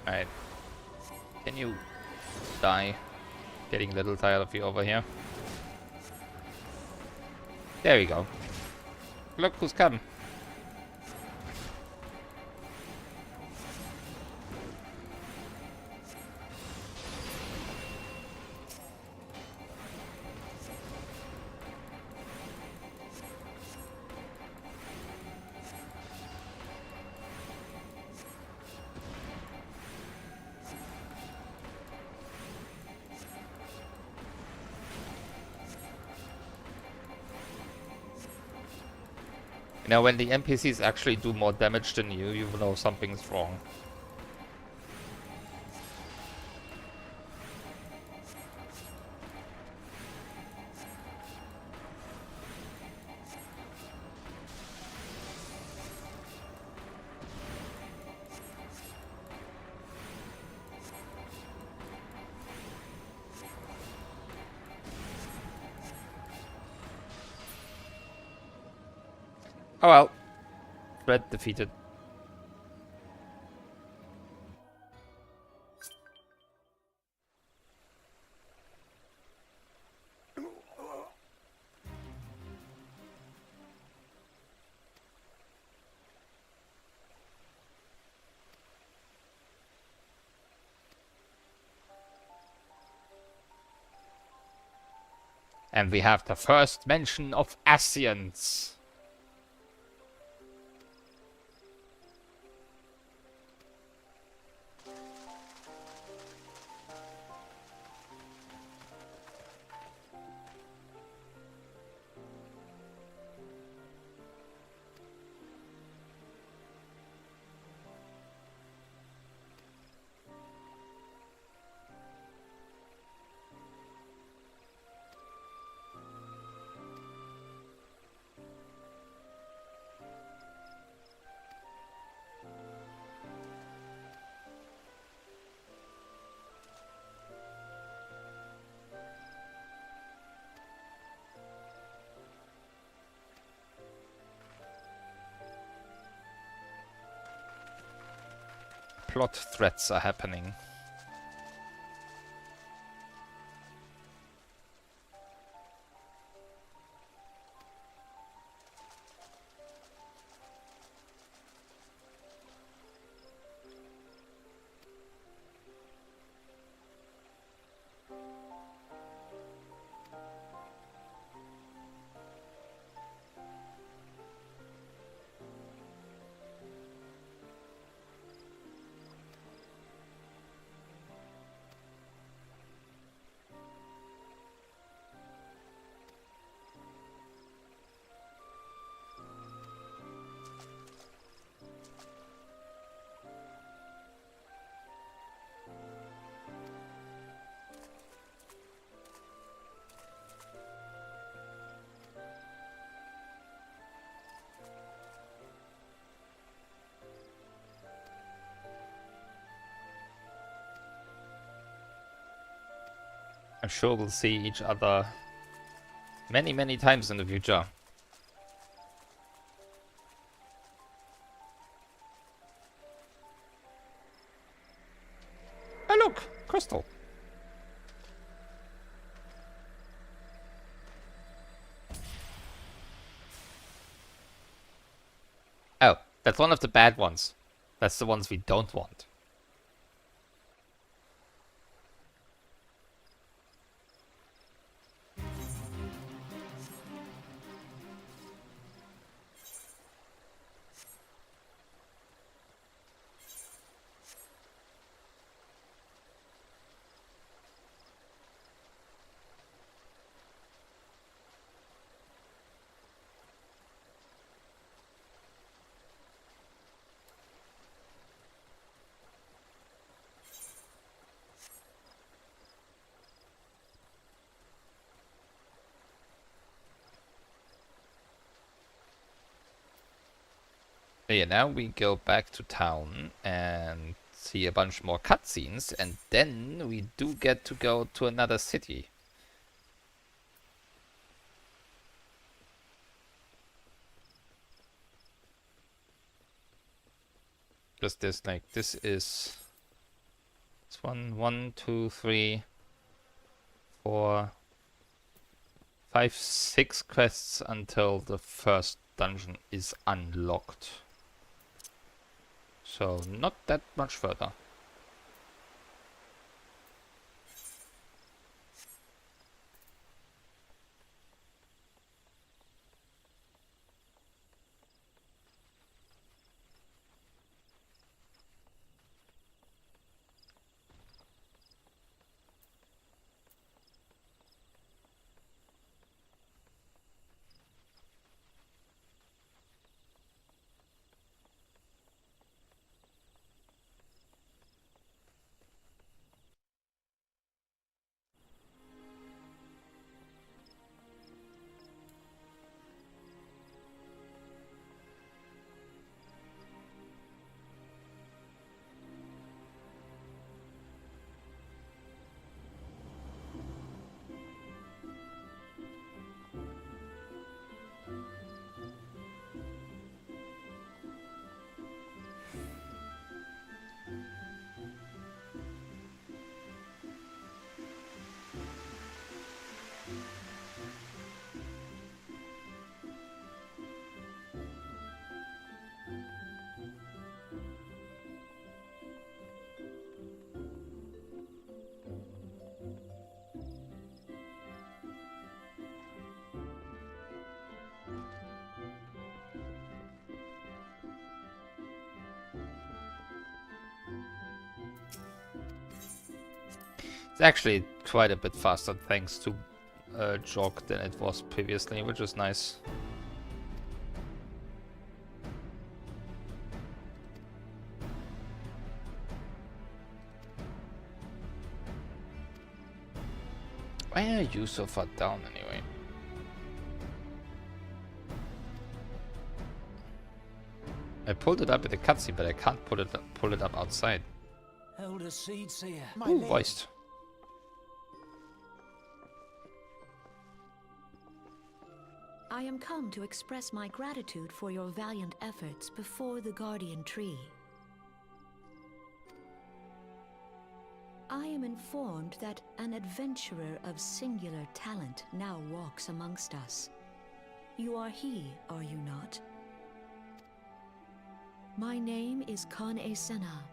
alright. Can you Die. Getting a little tired of you over here. There we go. Look who's come. You know, when the NPCs actually do more damage than you know something's wrong. Oh well. Threat defeated. And we have the first mention of Asians. Plot threats are happening. I'm sure we'll see each other many, many times in the future. Oh look! Crystal! Oh, that's one of the bad ones. That's the ones we don't want. Yeah, now we go back to town and see a bunch more cutscenes, and then we do get to go to another city. Just this, like, this is It's 1, 2, 3, 4, 5, 6 quests until the first dungeon is unlocked. So not that much further. It's actually quite a bit faster thanks to Jog than it was previously, which is nice. Why are you so far down anyway? I pulled it up with the cutscene, but I can't pull it up outside. Elder Seedseer. Ooh, voiced. I am come to express my gratitude for your valiant efforts before the Guardian Tree. I am informed that an adventurer of singular talent now walks amongst us. You are he, are you not? My name is Kan-e-Senna,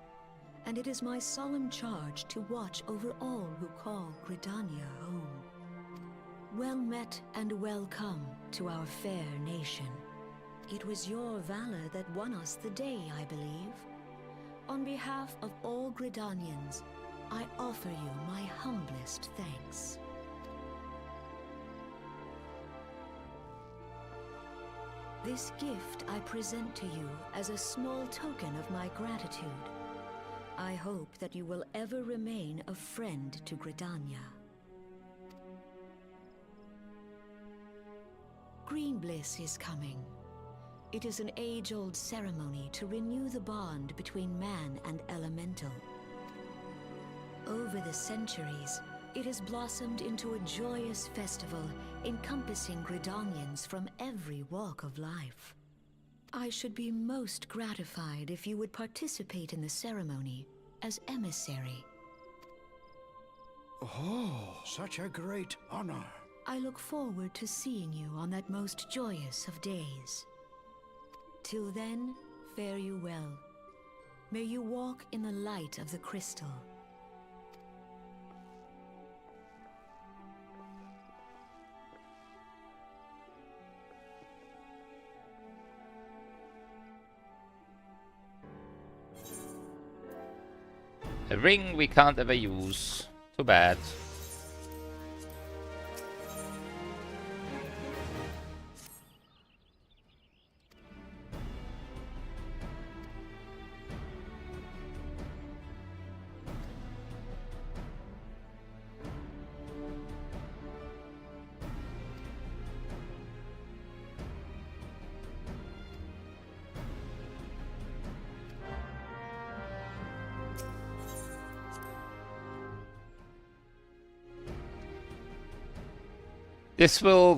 and it is my solemn charge to watch over all who call Gridania home. Well met and welcome to our fair nation. It was your valor that won us the day, I believe. On behalf of all Gridanians, I offer you my humblest thanks. This gift I present to you as a small token of my gratitude. I hope that you will ever remain a friend to Gridania. Green Bliss is coming. It is an age-old ceremony to renew the bond between man and elemental. Over the centuries, it has blossomed into a joyous festival encompassing Gridanians from every walk of life. I should be most gratified if you would participate in the ceremony as emissary. Oh, such a great honor. I look forward to seeing you on that most joyous of days. Till then, fare you well. May you walk in the light of the crystal. A ring we can't ever use. Too bad. This will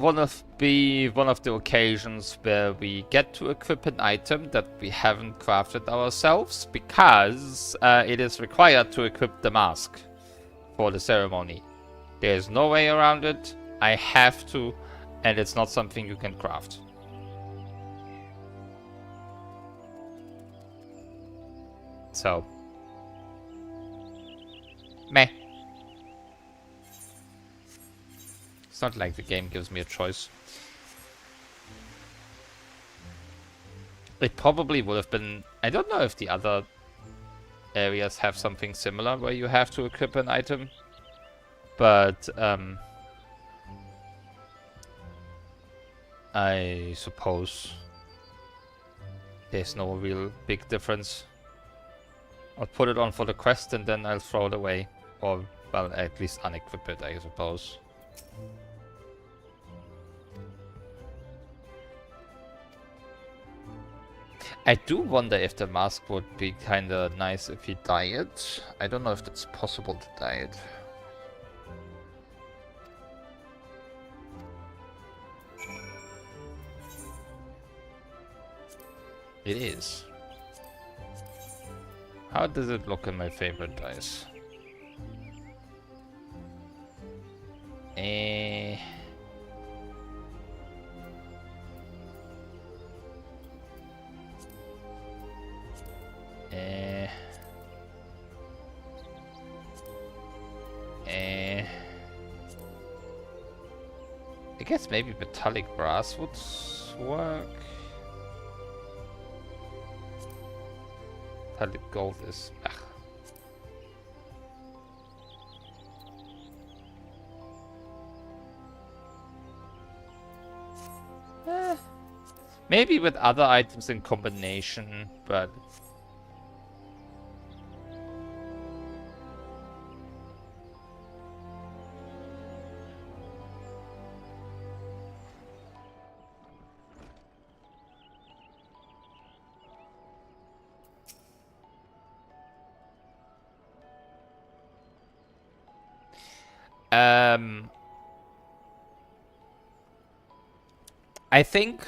be one of the occasions where we get to equip an item that we haven't crafted ourselves, because it is required to equip the mask for the ceremony. There's no way around it. I have to, and it's not something you can craft. So, meh. It's not like the game gives me a choice. It probably would have been... I don't know if the other areas have something similar where you have to equip an item. But, I suppose there's no real big difference. I'll put it on for the quest and then I'll throw it away. Or, well, at least unequip it, I suppose. I do wonder if the mask would be kinda nice if you dye it. I don't know if it's possible to dye it. It is. How does it look in my favorite dice? Eh... I guess maybe metallic brass would work. Metallic gold is... Maybe with other items in combination, but... I think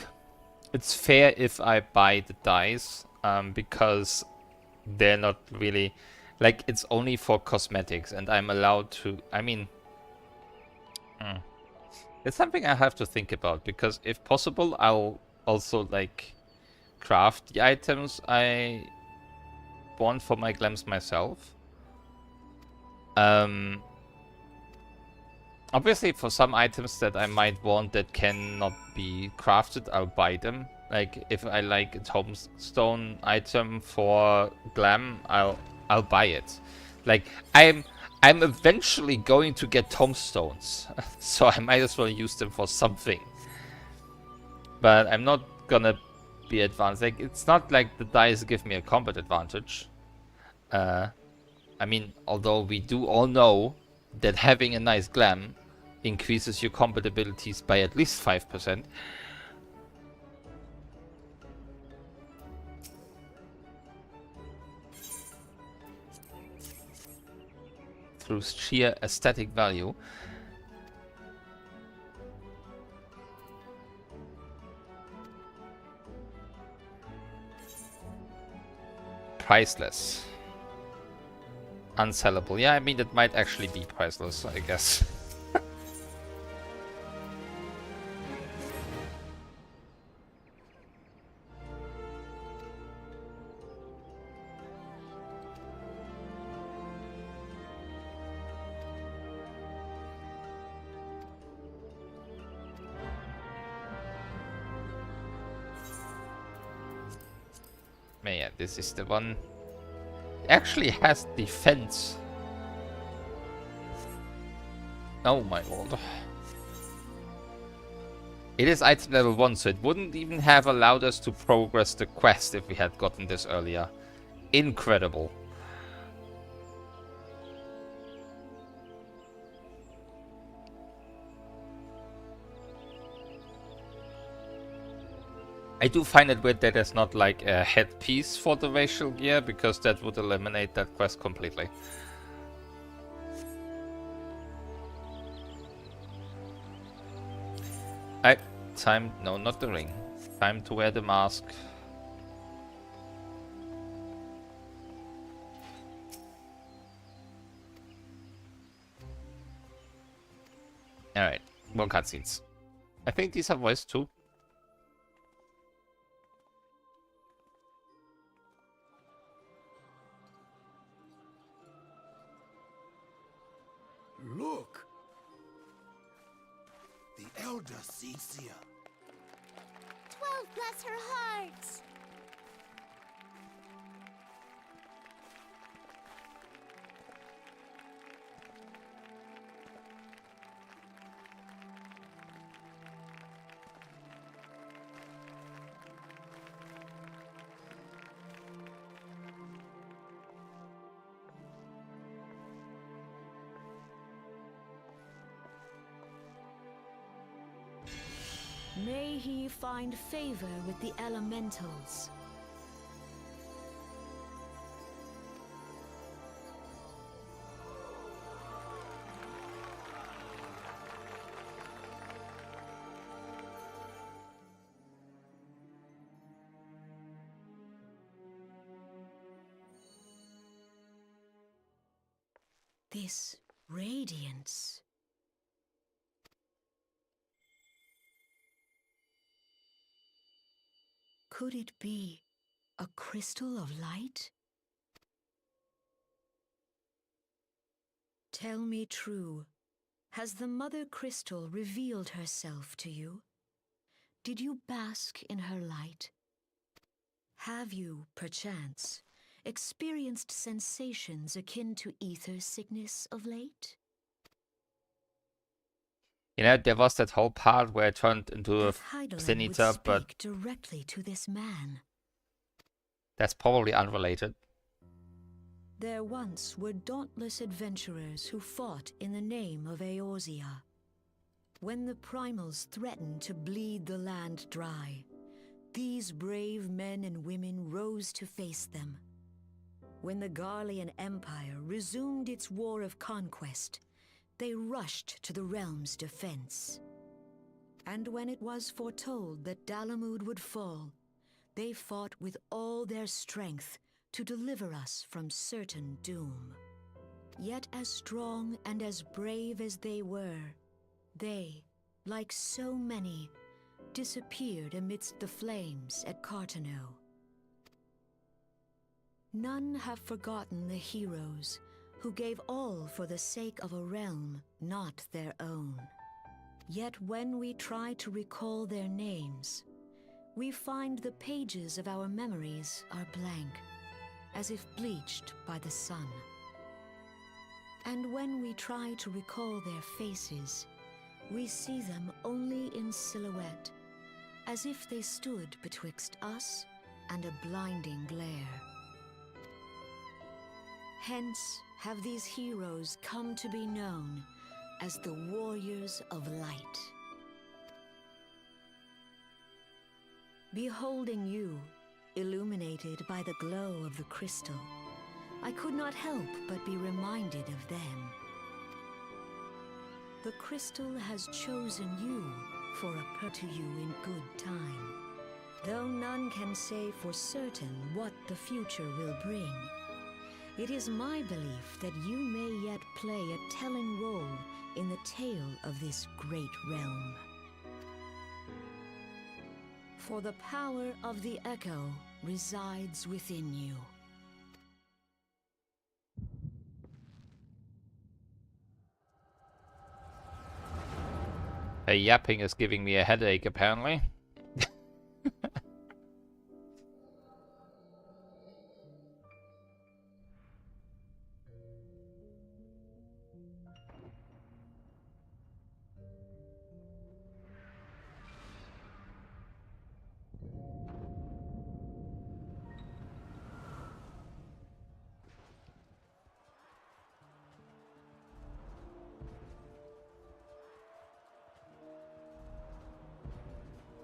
it's fair if I buy the dice, because they're not really... Like, it's only for cosmetics, and I'm allowed to... I mean... It's something I have to think about, because if possible, I'll also, like, craft the items I want for my glams myself. Obviously, for some items that I might want that cannot be crafted, I'll buy them. Like, if I like a tombstone item for glam, I'll buy it. Like, I'm eventually going to get tombstones, so I might as well use them for something. But I'm not gonna be advanced. Like, it's not like the dice give me a combat advantage. I mean, although we do all know that having a nice glam increases your combat abilities by at least 5%. Through sheer aesthetic value. Priceless. Unsellable. Yeah, I mean, it might actually be priceless, I guess. Yeah, this is the one. It actually has defense. Oh my lord. It is item level 1, so it wouldn't even have allowed us to progress the quest if we had gotten this earlier. Incredible. I do find it weird that there's not like a headpiece for the racial gear, because that would eliminate that quest completely. Time, no, not the ring. Time to wear the mask. Alright, more cutscenes. I think these are voiced too. Look! The Elder Seedseer. 12 bless her hearts! May he find favor with the elementals. This radiance. Could it be a crystal of light? Tell me true, has the Mother Crystal revealed herself to you? Did you bask in her light? Have you, perchance, experienced sensations akin to ether sickness of late? You know, there was that whole part where it turned into a Heidelin would Zenita, but speak directly to this man. that's probably unrelated. There once were dauntless adventurers who fought in the name of Eorzea. When the primals threatened to bleed the land dry, these brave men and women rose to face them. When the Garlean Empire resumed its war of conquest, they rushed to the realm's defense. And when it was foretold that Dalamud would fall, they fought with all their strength to deliver us from certain doom. Yet as strong and as brave as they were, they, like so many, disappeared amidst the flames at Cartano. None have forgotten the heroes who gave all for the sake of a realm not their own. Yet when we try to recall their names, we find the pages of our memories are blank, as if bleached by the sun. And when we try to recall their faces, we see them only in silhouette, as if they stood betwixt us and a blinding glare. Hence have these heroes come to be known as the Warriors of Light. Beholding you, illuminated by the glow of the crystal, I could not help but be reminded of them. The crystal has chosen you for a per to you in good time, though none can say for certain what the future will bring. It is my belief that you may yet play a telling role in the tale of this great realm. For the power of the Echo resides within you. Hey, yapping is giving me a headache, apparently.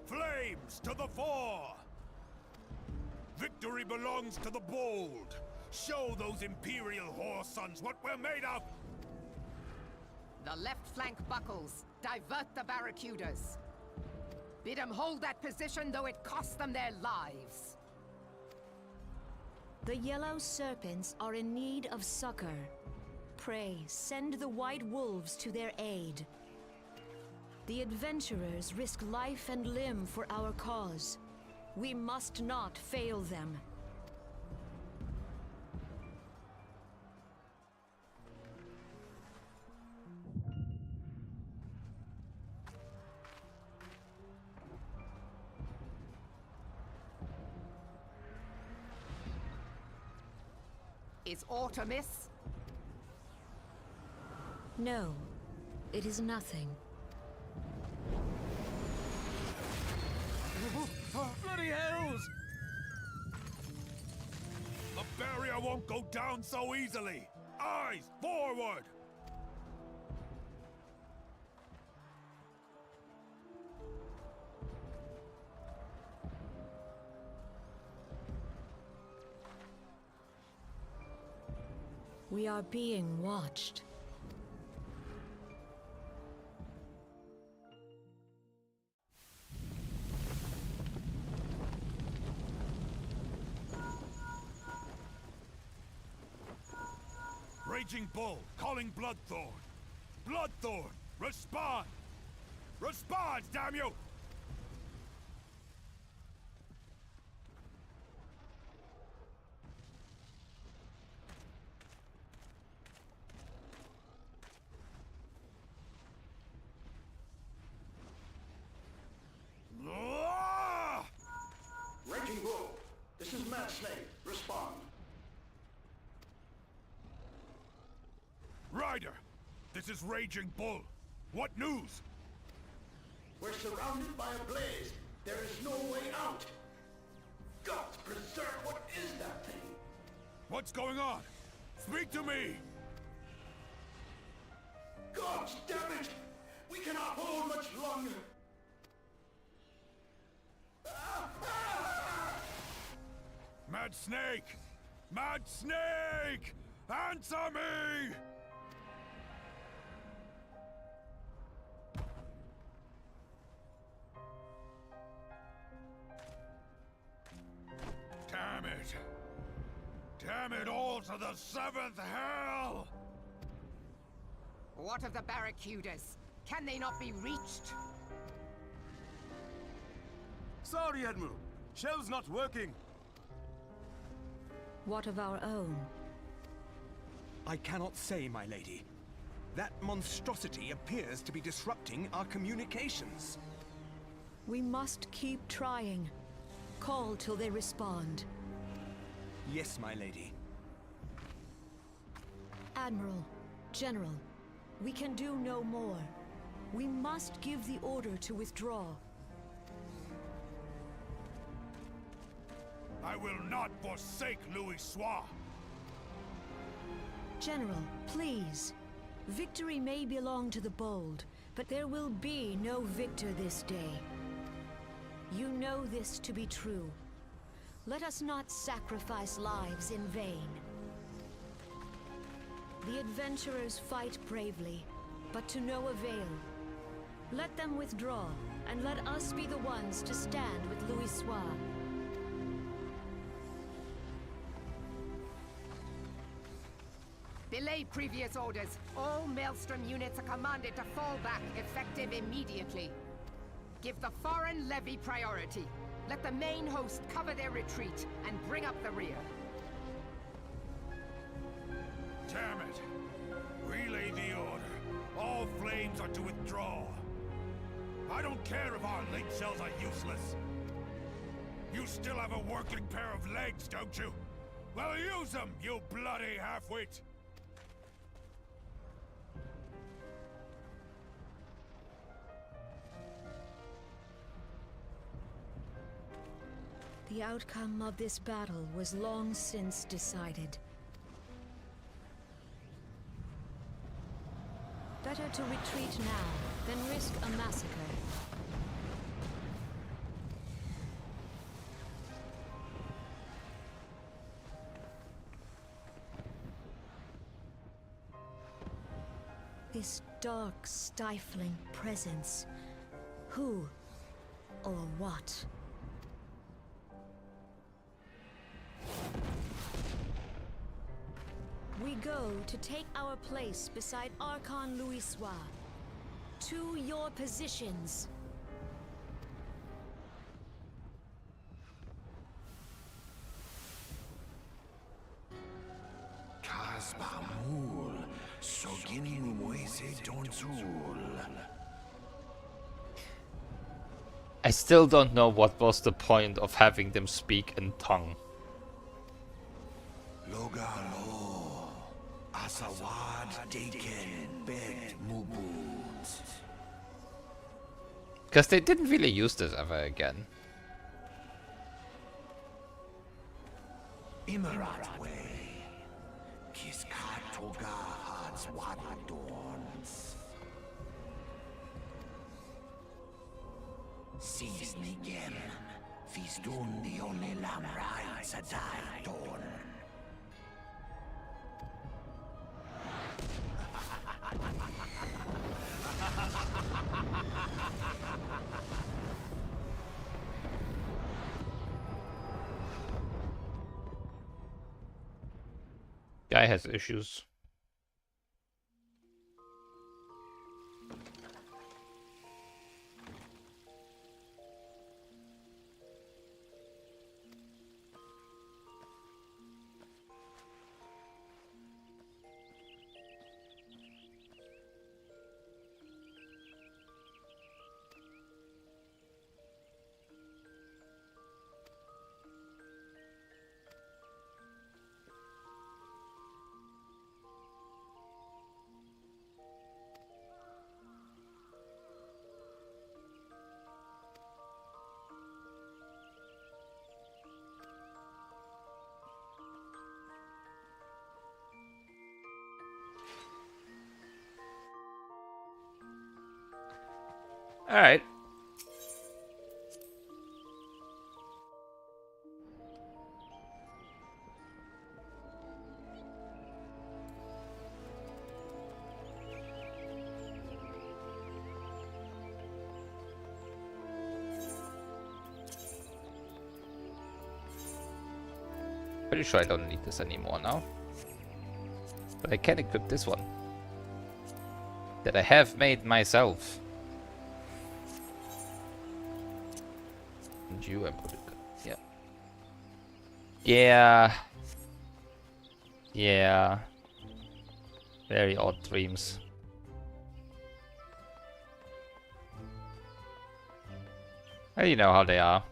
Flames to the fore! Victory belongs to the bold! Show those Imperial whore sons what we're made of! The left flank buckles. Divert the barracudas. Bid them hold that position, though it cost them their lives. The yellow serpents are in need of succor. Pray, send the white wolves to their aid. The adventurers risk life and limb for our cause. We must not fail them. Is aught amiss? No, it is nothing. Bloody hells! The barrier won't go down so easily! Eyes forward! We are being watched. Raging Bull, calling Bloodthorn. Bloodthorn, respond! Respond, damn you! Ah! Raging Bull, this is Mad Snake. Respond. Ryder, this is Raging Bull. What news? We're surrounded by a blaze. There is no way out. Gods preserve, what is that thing? What's going on? Speak to me! Gods damn it! We cannot hold much longer. Mad Snake! Mad Snake! Answer me! Damn it! Damn it all to the seventh hell! What of the barracudas? Can they not be reached? Sorry, Admiral. Shell's not working. What of our own? I cannot say, my lady. That monstrosity appears to be disrupting our communications. We must keep trying. Call till they respond. Yes, my lady. Admiral, General, we can do no more. We must give the order to withdraw. I will not forsake Louis Soir! General, please. Victory may belong to the bold, but there will be no victor this day. You know this to be true. Let us not sacrifice lives in vain. The adventurers fight bravely, but to no avail. Let them withdraw, and let us be the ones to stand with Louis Soir. Belay previous orders. All Maelstrom units are commanded to fall back, effective immediately. Give the foreign levy priority. Let the main host cover their retreat and bring up the rear. Damn it! Relay the order. All flames are to withdraw. I don't care if our link shells are useless. You still have a working pair of legs, don't you? Well, use them, you bloody half-wit! The outcome of this battle was long since decided. Better to retreat now than risk a massacre. This dark, stifling presence. Who? or what? We go to take our place beside Archon Louisoix. To your positions. Kasbamul, Sogin Moise Donzul. I still don't know what was the point of having them speak in tongue. Logalo, Asawad Daken, Bed Mubut. Because they didn't really use this ever again. Imarat Way, Kiskat Toga Hads Wadadorns. Sees Nigem, Fizdun the only Lamrai Sadai Dorn. Guy has issues. Alright. Pretty sure I don't need this anymore now. But I can equip this one. That I have made myself. And you, yeah. Yeah. Yeah. Very odd dreams. Well, you know how they are.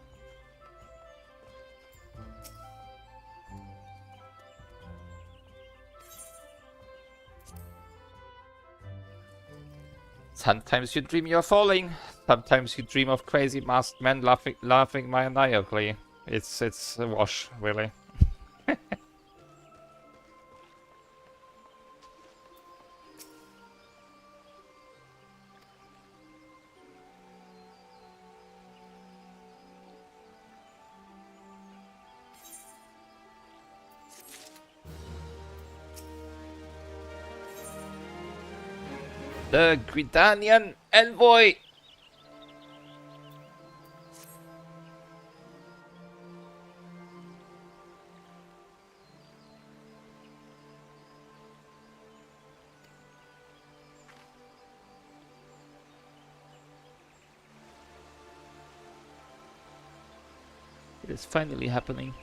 Sometimes you dream you're falling. Sometimes you dream of crazy masked men laughing maniacally. It's a wash, really. The Gridanian envoy! It is finally happening.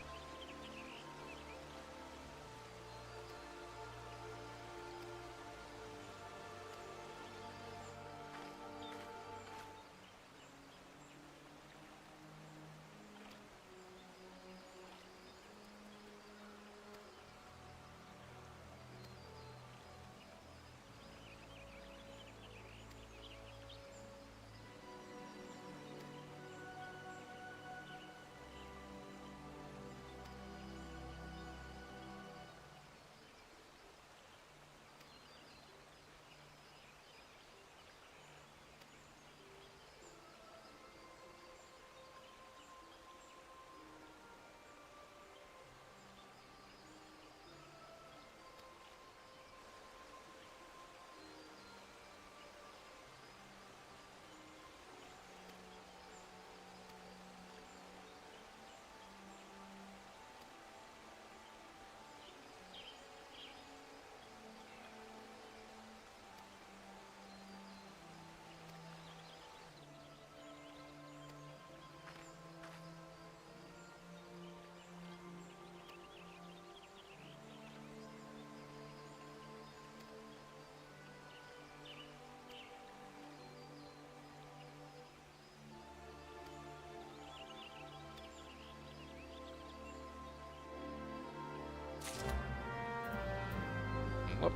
Whoop.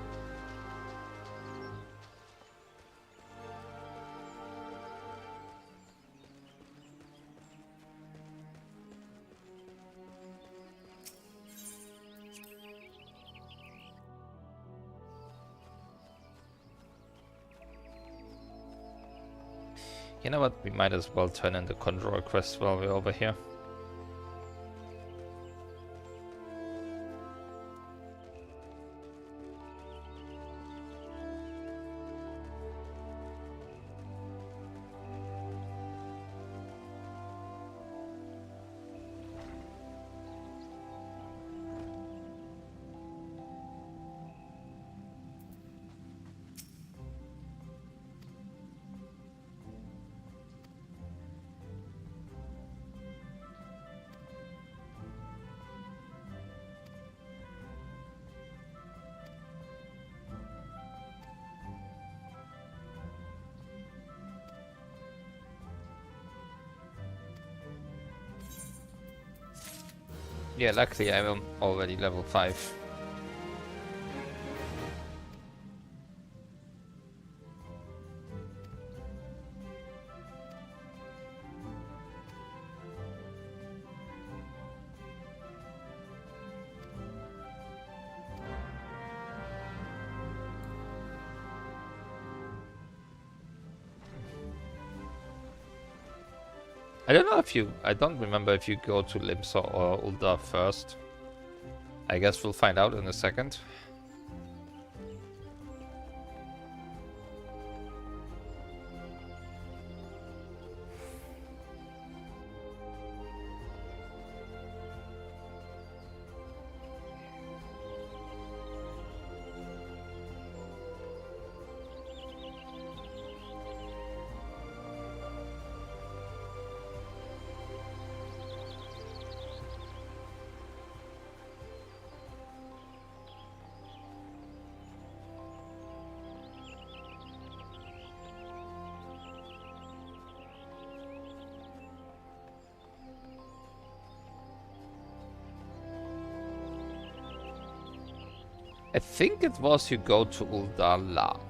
You know what? We might as well turn in the Conjurer quest while we're over here. Yeah, luckily I'm already level 5. I don't know if you... I don't remember if you go to Limsa or Ul'dah first. I guess we'll find out in a second. I think it was you go to Ul'dah.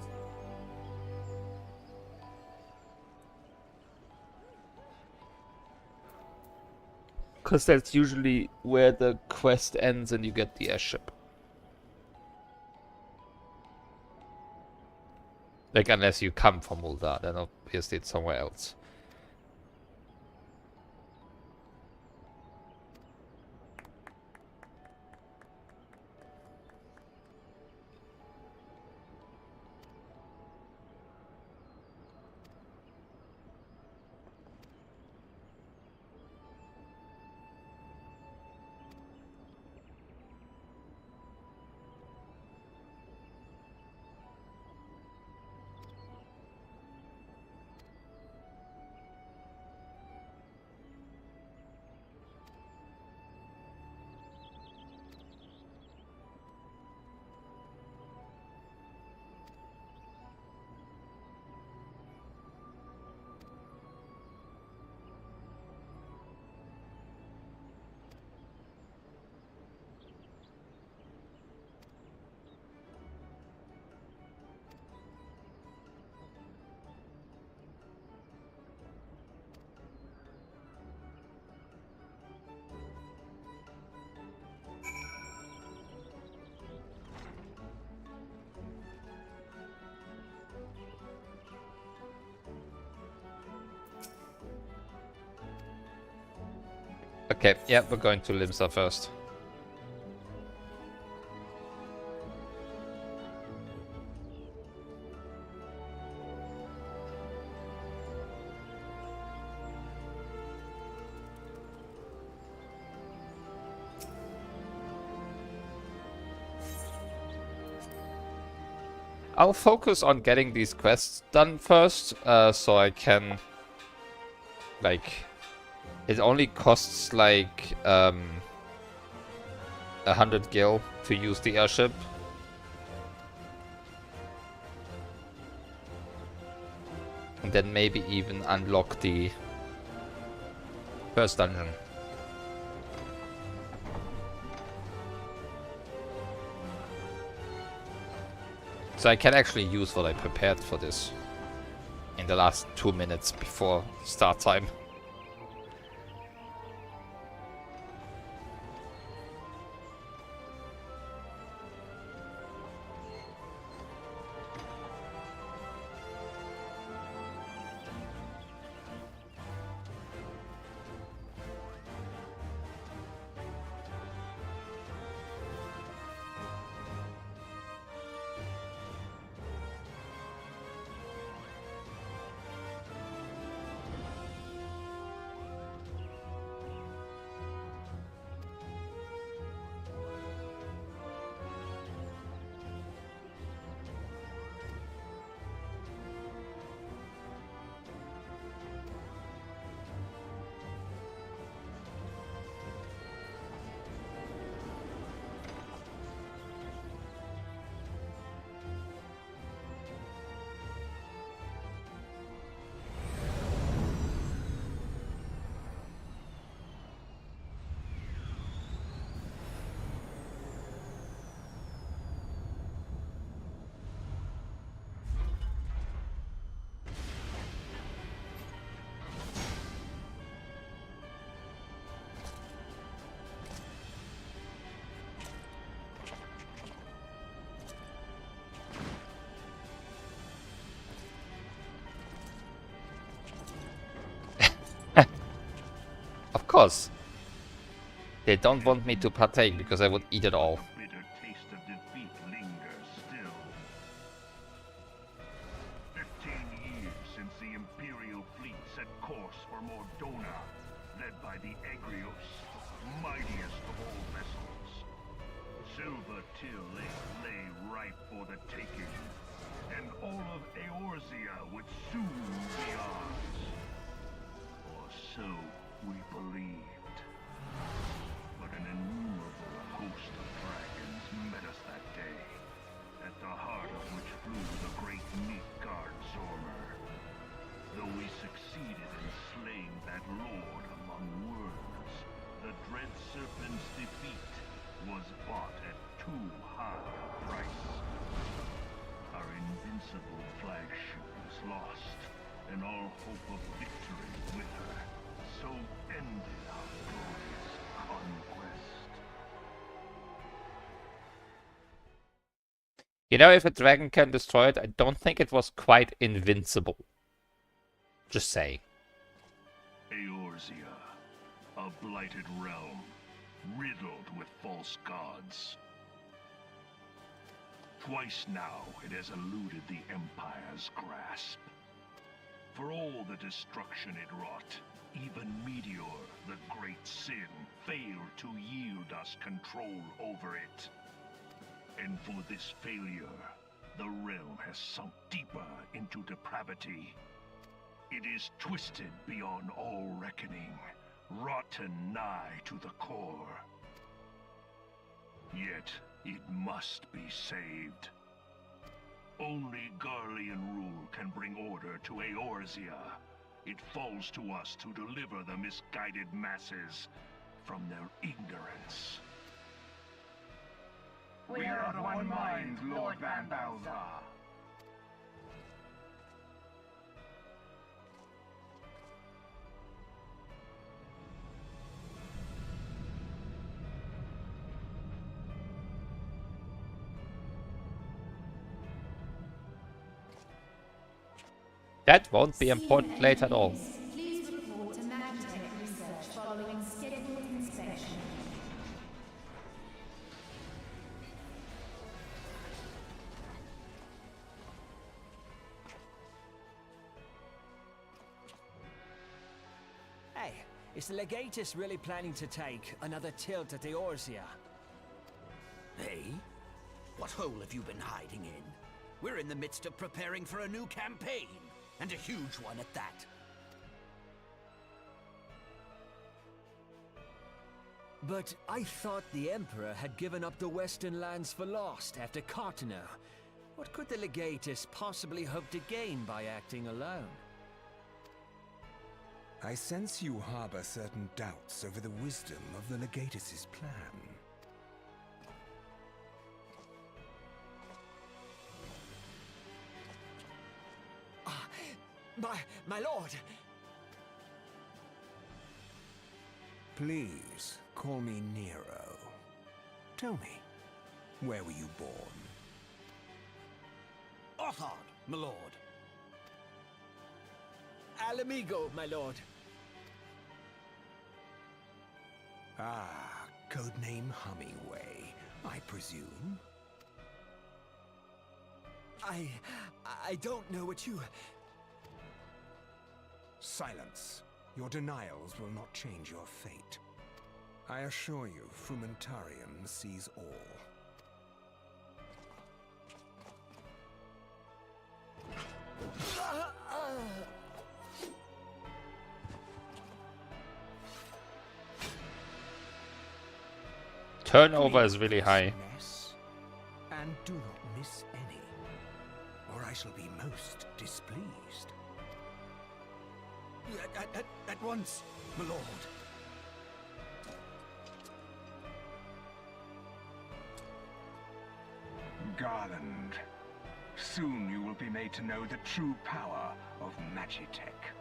Because that's usually where the quest ends and you get the airship. Like, unless you come from Ul'dah, then obviously it's somewhere else. Okay, yeah, we're going to Limsa first. I'll focus on getting these quests done first, so I can, like, it only costs like 100 gil to use the airship. And then maybe even unlock the first dungeon. So I can actually use what I prepared for this in the last 2 minutes before start time. Of course. They don't want me to partake because I would eat it all. The bitter taste of defeat lingers still. 15 years since the Imperial fleet set course for Mordona, led by the Egrios, mightiest of all vessels. Silver Till lay ripe for the taking, and all of Eorzea would soon be ours. Or so we believed. But an innumerable host of dragons met us that day, at the heart of which flew the great Midgard Zormer. Though we succeeded in slaying that lord among worms, the dread serpent's defeat was bought at too high a price. Our invincible flagship was lost, and all hope of victory with her. So ended our glorious conquest. You know, if a dragon can destroy it, I don't think it was quite invincible. Just saying. Eorzea, a blighted realm, riddled with false gods. Twice now it has eluded the Empire's grasp. For all the destruction it wrought, even Meteor, the great sin, failed to yield us control over it. And for this failure, the realm has sunk deeper into depravity. It is twisted beyond all reckoning, rotten nigh to the core. Yet, it must be saved. Only Garlean rule can bring order to Eorzea. It falls to us to deliver the misguided masses from their ignorance. We are of one mind, Lord Van Balthar. That won't be important later at all. Please report to Magitech Research following scheduled inspection. Hey, is the Legatus really planning to take another tilt at Eorzea? Hey? What hole have you been hiding in? We're in the midst of preparing for a new campaign, and a huge one at that. But I thought the Emperor had given up the Western lands for lost after Cartano. What could the Legatus possibly hope to gain by acting alone? I sense you harbor certain doubts over the wisdom of the Legatus's plan. My lord! Please, call me Nero. Tell me, where were you born? Othard, my lord. Alamigo, my lord. Ah, codename Hummingway, I presume? I don't know what you... Silence. Your denials will not change your fate. I assure you, Frumentarium sees all. Turnover is really high. Mess, and do not miss any, or I shall be most displeased. At once, my lord. Garland, soon you will be made to know the true power of Magitech.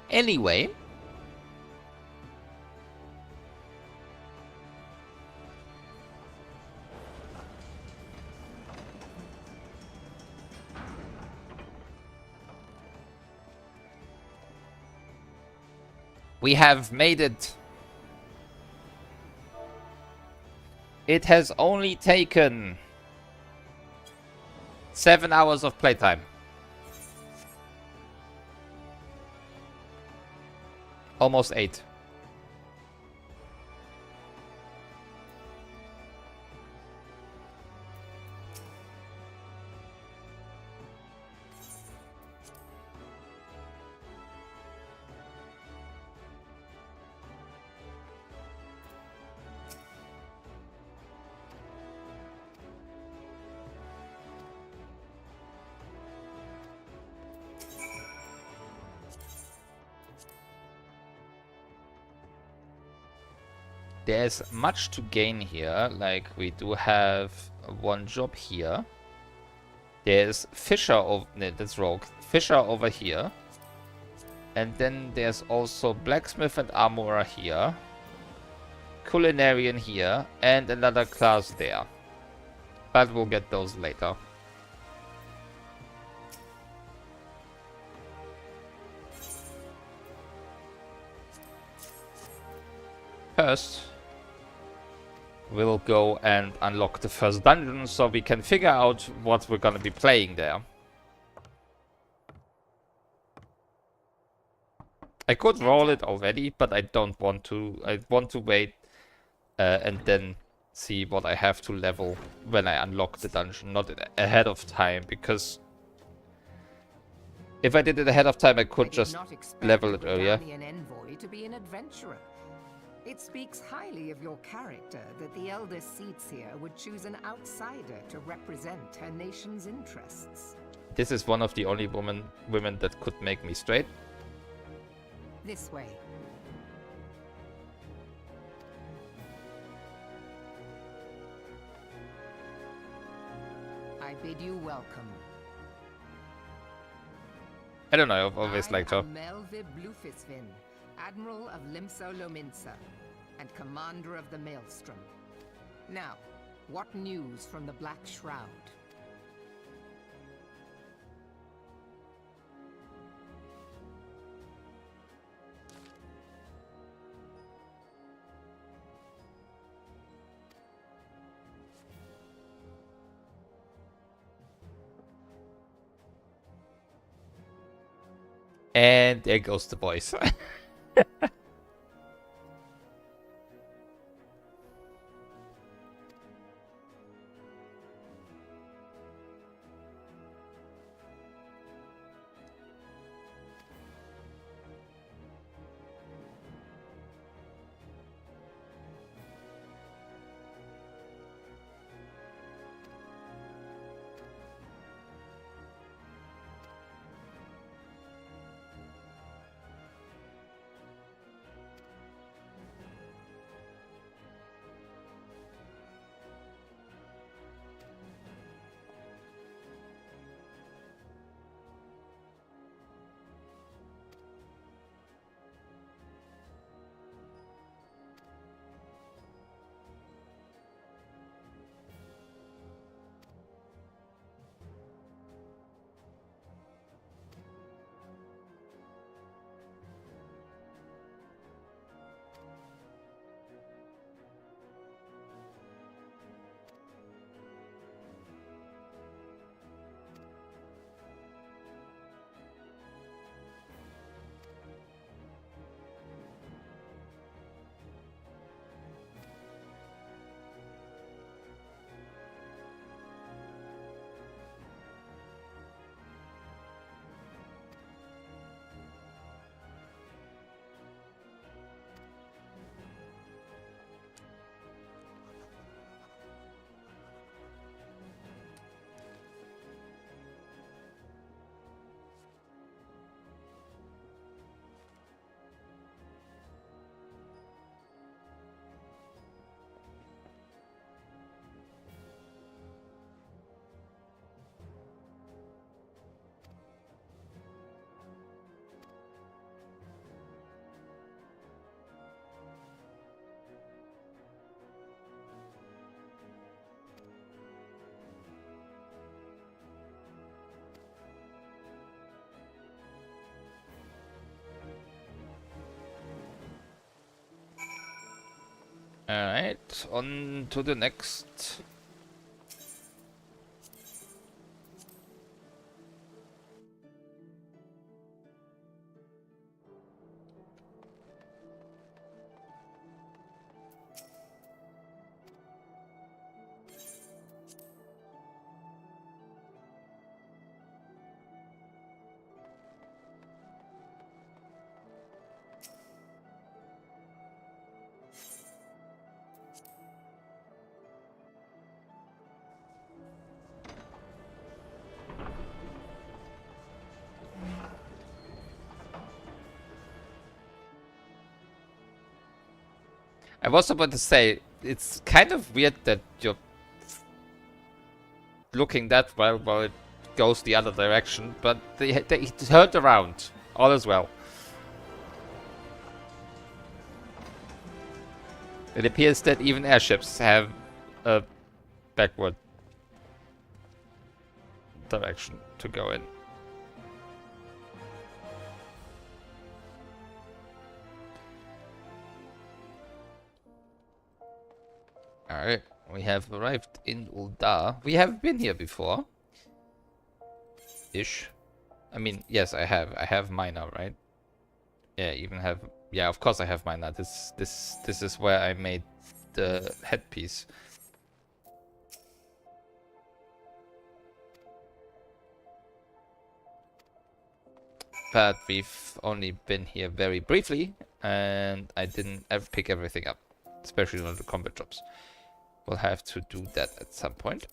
Anyway, we have made it. It has only taken 7 hours of playtime. Almost 8. There's much to gain here, like we do have one job here. There's Fisher over, no, that's Rogue. Fisher over here. And then there's also Blacksmith and Armorer here. Culinarian here, and another class there. But we'll get those later. First, we'll go and unlock the first dungeon so we can figure out what we're gonna be playing there. I could roll it already, but I don't want to. I want to wait and then see what I have to level when I unlock the dungeon, not ahead of time, because if I did it ahead of time, I could just level it earlier. An envoy to be an adventurer. It speaks highly of your character that the elder seats here would choose an outsider to represent her nation's interests. This is one of the only women that could make me straight. This way. I bid you welcome. I don't know, I've always liked her. Melvib Blufisvin, Admiral of Limso Lominsa, and Commander of the Maelstrom. Now, what news from the Black Shroud? And there goes the voice. Alright, on to the next. I was about to say, it's kind of weird that you're looking that well while it goes the other direction, but they turned around. All is well. It appears that even airships have a backward direction to go in. Alright, we have arrived in Uldar. We have been here before. Ish. I mean, yes, I have. I have Mina, right? Yeah, even have... Yeah, of course I have Mina. This is where I made the headpiece. But we've only been here very briefly, and I didn't ever pick everything up. Especially on the combat jobs. We'll have to do that at some point.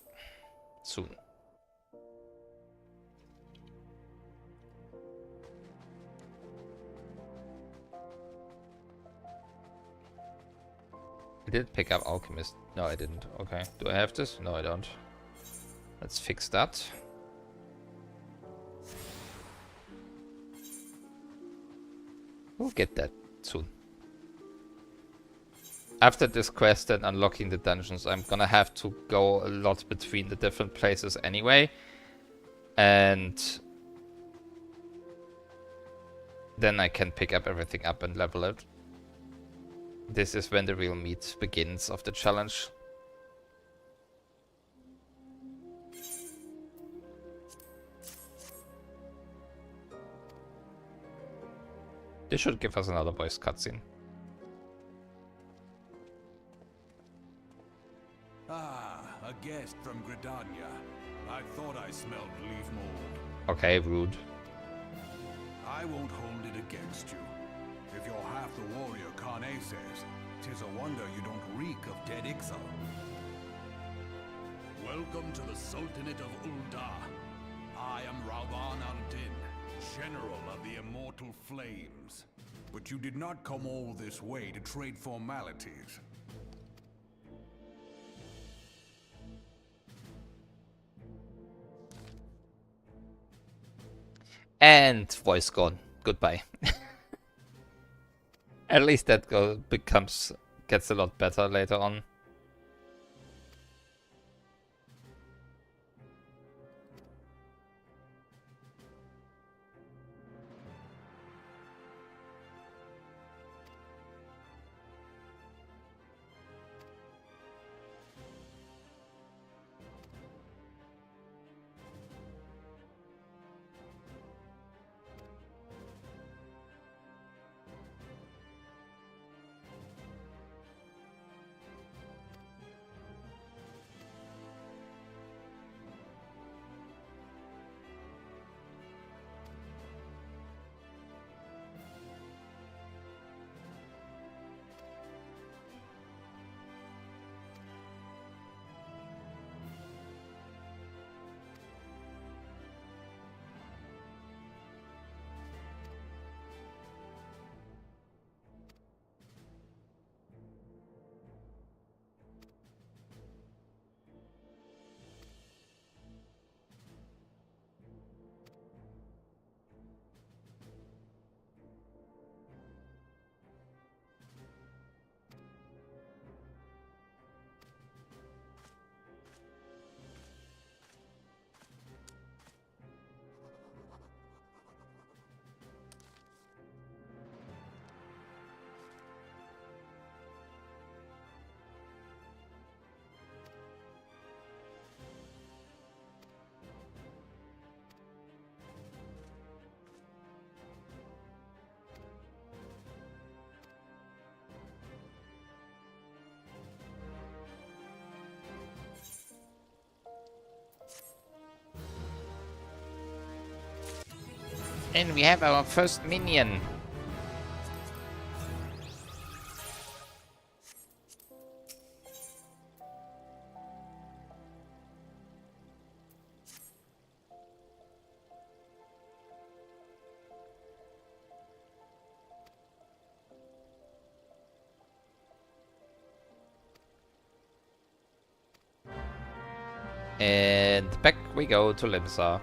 Soon. I did pick up Alchemist. No, I didn't. Okay. Do I have this? No, I don't. Let's fix that. We'll get that soon. After this quest and unlocking the dungeons, I'm gonna have to go a lot between the different places anyway. And then I can pick up everything up and level it. This is when the real meat begins of the challenge. This should give us another voice cutscene. Ah, a guest from Gridania. I thought I smelled leaf mold. Okay, rude. I won't hold it against you. If you're half the warrior Kane says, 'tis a wonder you don't reek of dead Ixal. Welcome to the Sultanate of Uldar. I am Rauban al-Din, General of the Immortal Flames. But you did not come all this way to trade formalities. And voice gone. Goodbye. At least that gets a lot better later on. And we have our first minion. And back we go to Limsa.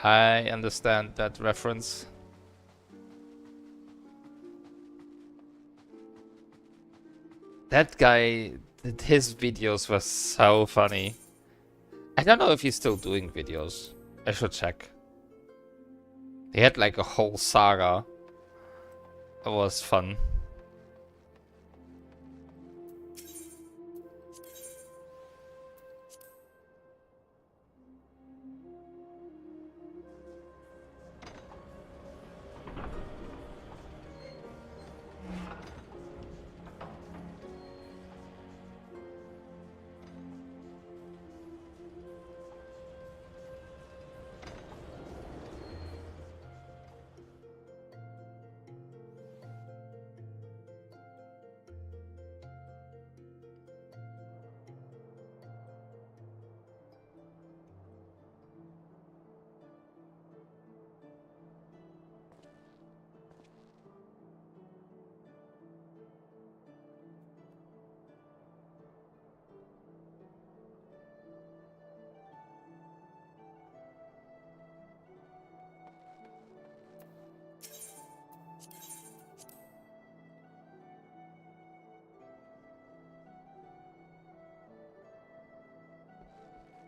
I understand that reference. That guy, his videos were so funny. I don't know if he's still doing videos. I should check. He had like a whole saga. It was fun.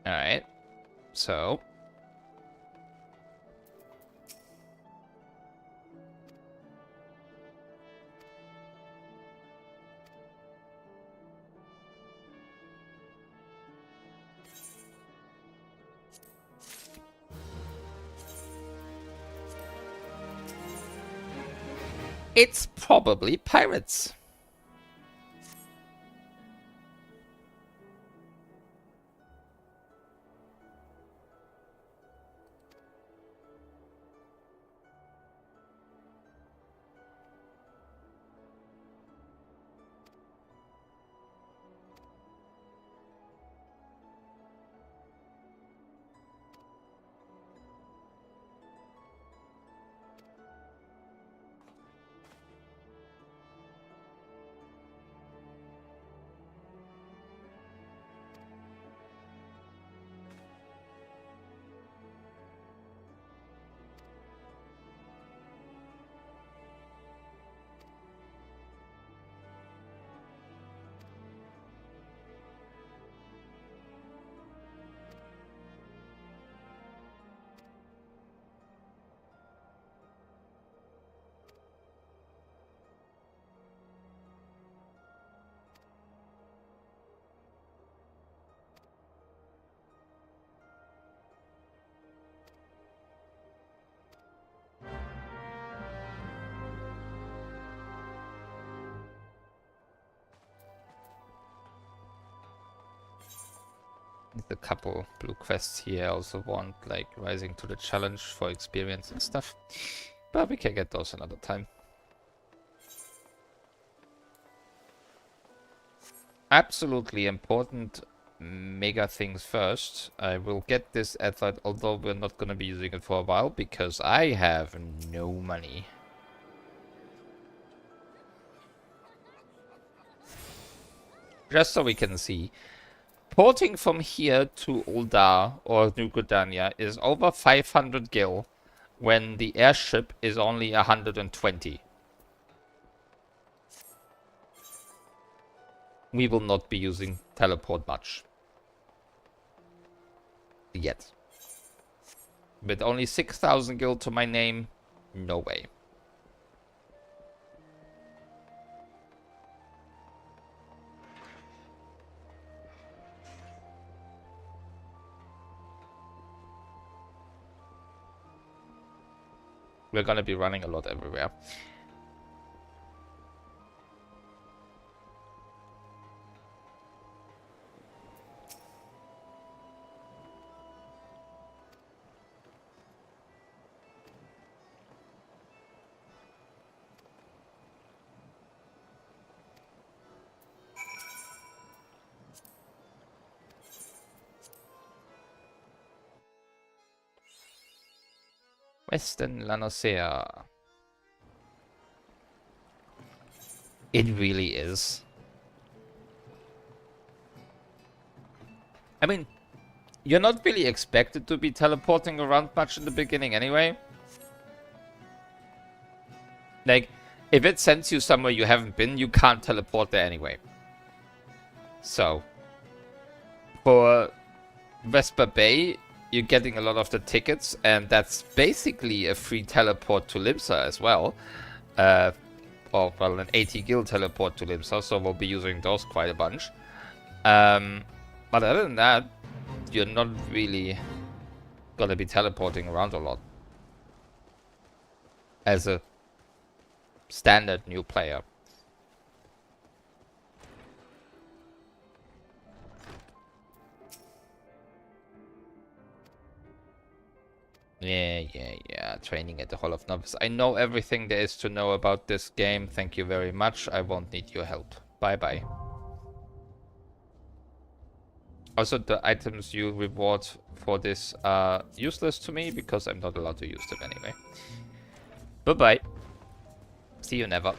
Alright. So. It's probably pirates. A couple blue quests here. I also want like rising to the challenge for experience and stuff, but we can get those another time. Absolutely important mega things first. I will get this athlete, although we're not gonna be using it for a while because I have no money. Just so we can see. Porting from here to Uldar or New Gridania is over 500 gil when the airship is only 120. We will not be using teleport much. Yet. With only 6,000 gil to my name, no way. We're gonna be running a lot everywhere. Western Lanosea. It really is. I mean, you're not really expected to be teleporting around much in the beginning anyway. Like, if it sends you somewhere you haven't been, you can't teleport there anyway. So, for Vesper Bay, you're getting a lot of the tickets, and that's basically a free teleport to Limsa as well. Or, well, an 80 gil teleport to Limsa, so we'll be using those quite a bunch. But other than that, you're not really gonna be teleporting around a lot. As a standard new player. Yeah. Training at the Hall of Novice. I know everything there is to know about this game. Thank you very much. I won't need your help. Bye-bye. Also, the items you reward for this are useless to me because I'm not allowed to use them anyway. Bye-bye. See you never.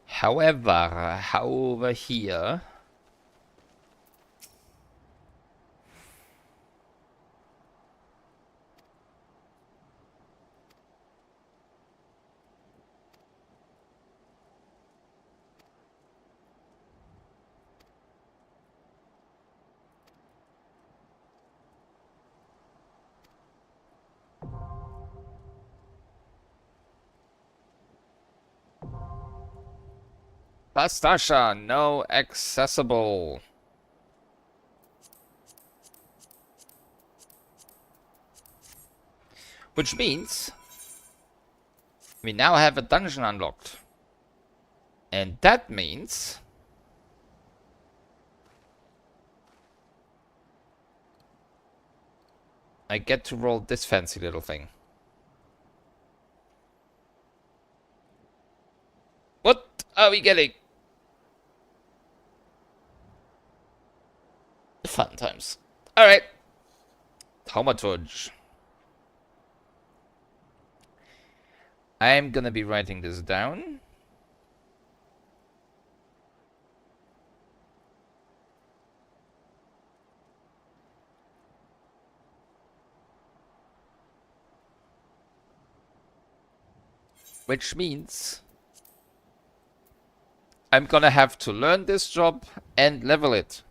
However, over here... Bastasha, no accessible. Which means we now have a dungeon unlocked. And that means I get to roll this fancy little thing. What are we getting? Fun times. Alright. Thaumaturge. I'm gonna be writing this down. Which means I'm gonna have to learn this job and level it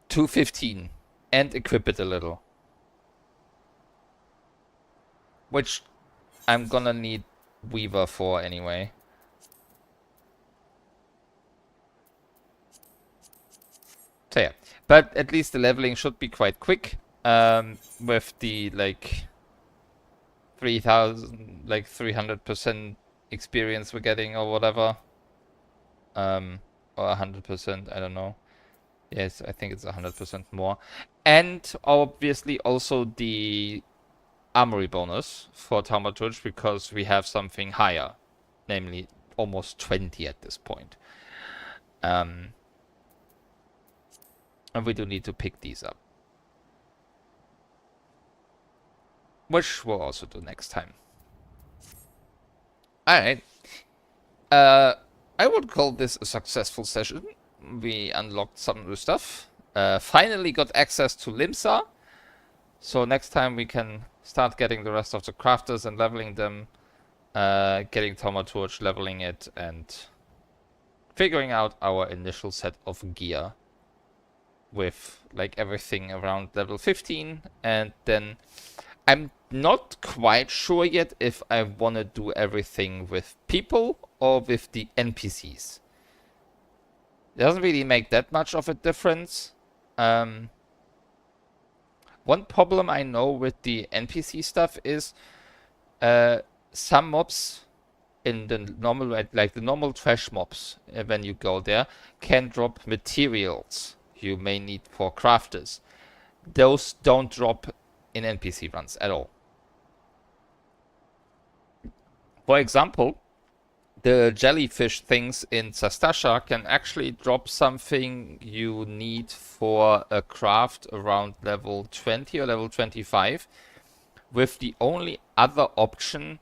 to 15 and equip it a little. Which I'm gonna need Weaver for anyway. So yeah, but at least the leveling should be quite quick. With the like 3,000, like 300% experience we're getting or whatever. Or 100%, I don't know. Yes, I think it's 100% more. And obviously also the armory bonus for Thaumaturge, because we have something higher. Namely, almost 20 at this point. And we do need to pick these up. Which we'll also do next time. Alright. I would call this a successful session. We unlocked some new stuff. Finally got access to Limsa. So next time we can start getting the rest of the crafters and leveling them. Getting Thaumaturge, leveling it, and figuring out our initial set of gear. With like everything around level 15. And then I'm not quite sure yet if I want to do everything with people or with the NPCs. It doesn't really make that much of a difference. One problem I know with the NPC stuff is some mobs in the normal, like the normal trash mobs, when you go there, can drop materials you may need for crafters. Those don't drop in NPC runs at all. For example, the jellyfish things in Sastasha can actually drop something you need for a craft around level 20 or level 25, with the only other option,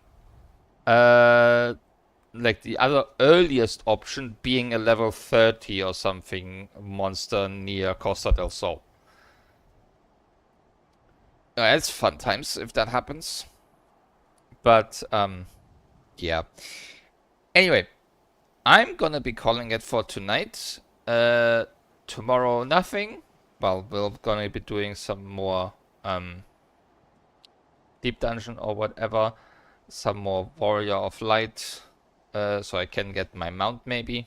like the other earliest option being a level 30 or something monster near Costa del Sol. It's fun times if that happens. But, yeah. Anyway, I'm gonna be calling it for tonight. Tomorrow, nothing. Well, we're gonna be doing some more deep dungeon or whatever. Some more Warrior of Light. So I can get my mount maybe.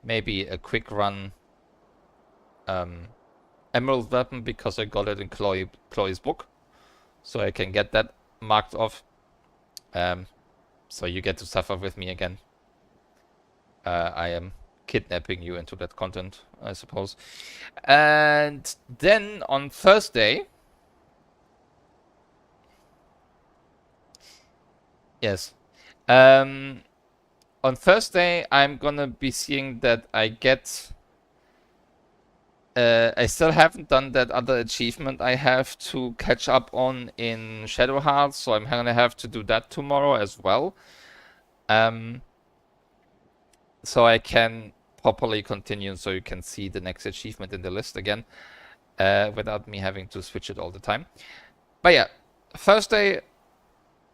Maybe a quick run Emerald weapon because I got it in Chloe's book. So I can get that marked off. So you get to suffer with me again. I am kidnapping you into that content, I suppose. And then on Thursday... Yes. On Thursday, I'm gonna be seeing that I get... I still haven't done that other achievement I have to catch up on in Shadow Hearts, so I'm gonna have to do that tomorrow as well. So I can properly continue, so you can see the next achievement in the list again, without me having to switch it all the time. But yeah, Thursday,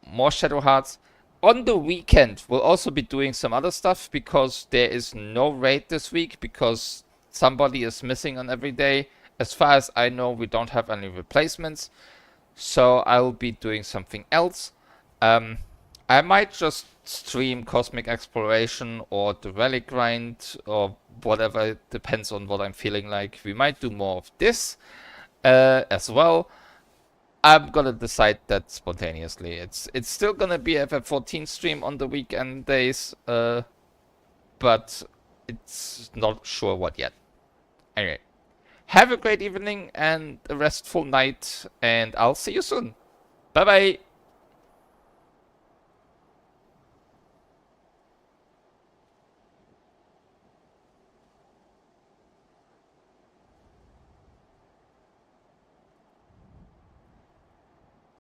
more Shadow Hearts. On the weekend, we'll also be doing some other stuff, because there is no raid this week, because somebody is missing on every day. As far as I know, we don't have any replacements, so I'll be doing something else. I might just stream Cosmic Exploration or the Relic Grind or whatever. It depends on what I'm feeling like. We might do more of this as well. I'm gonna decide that spontaneously. It's still gonna be a FF14 stream on the weekend days, but it's not sure what yet. Anyway, have a great evening and a restful night, and I'll see you soon. Bye bye.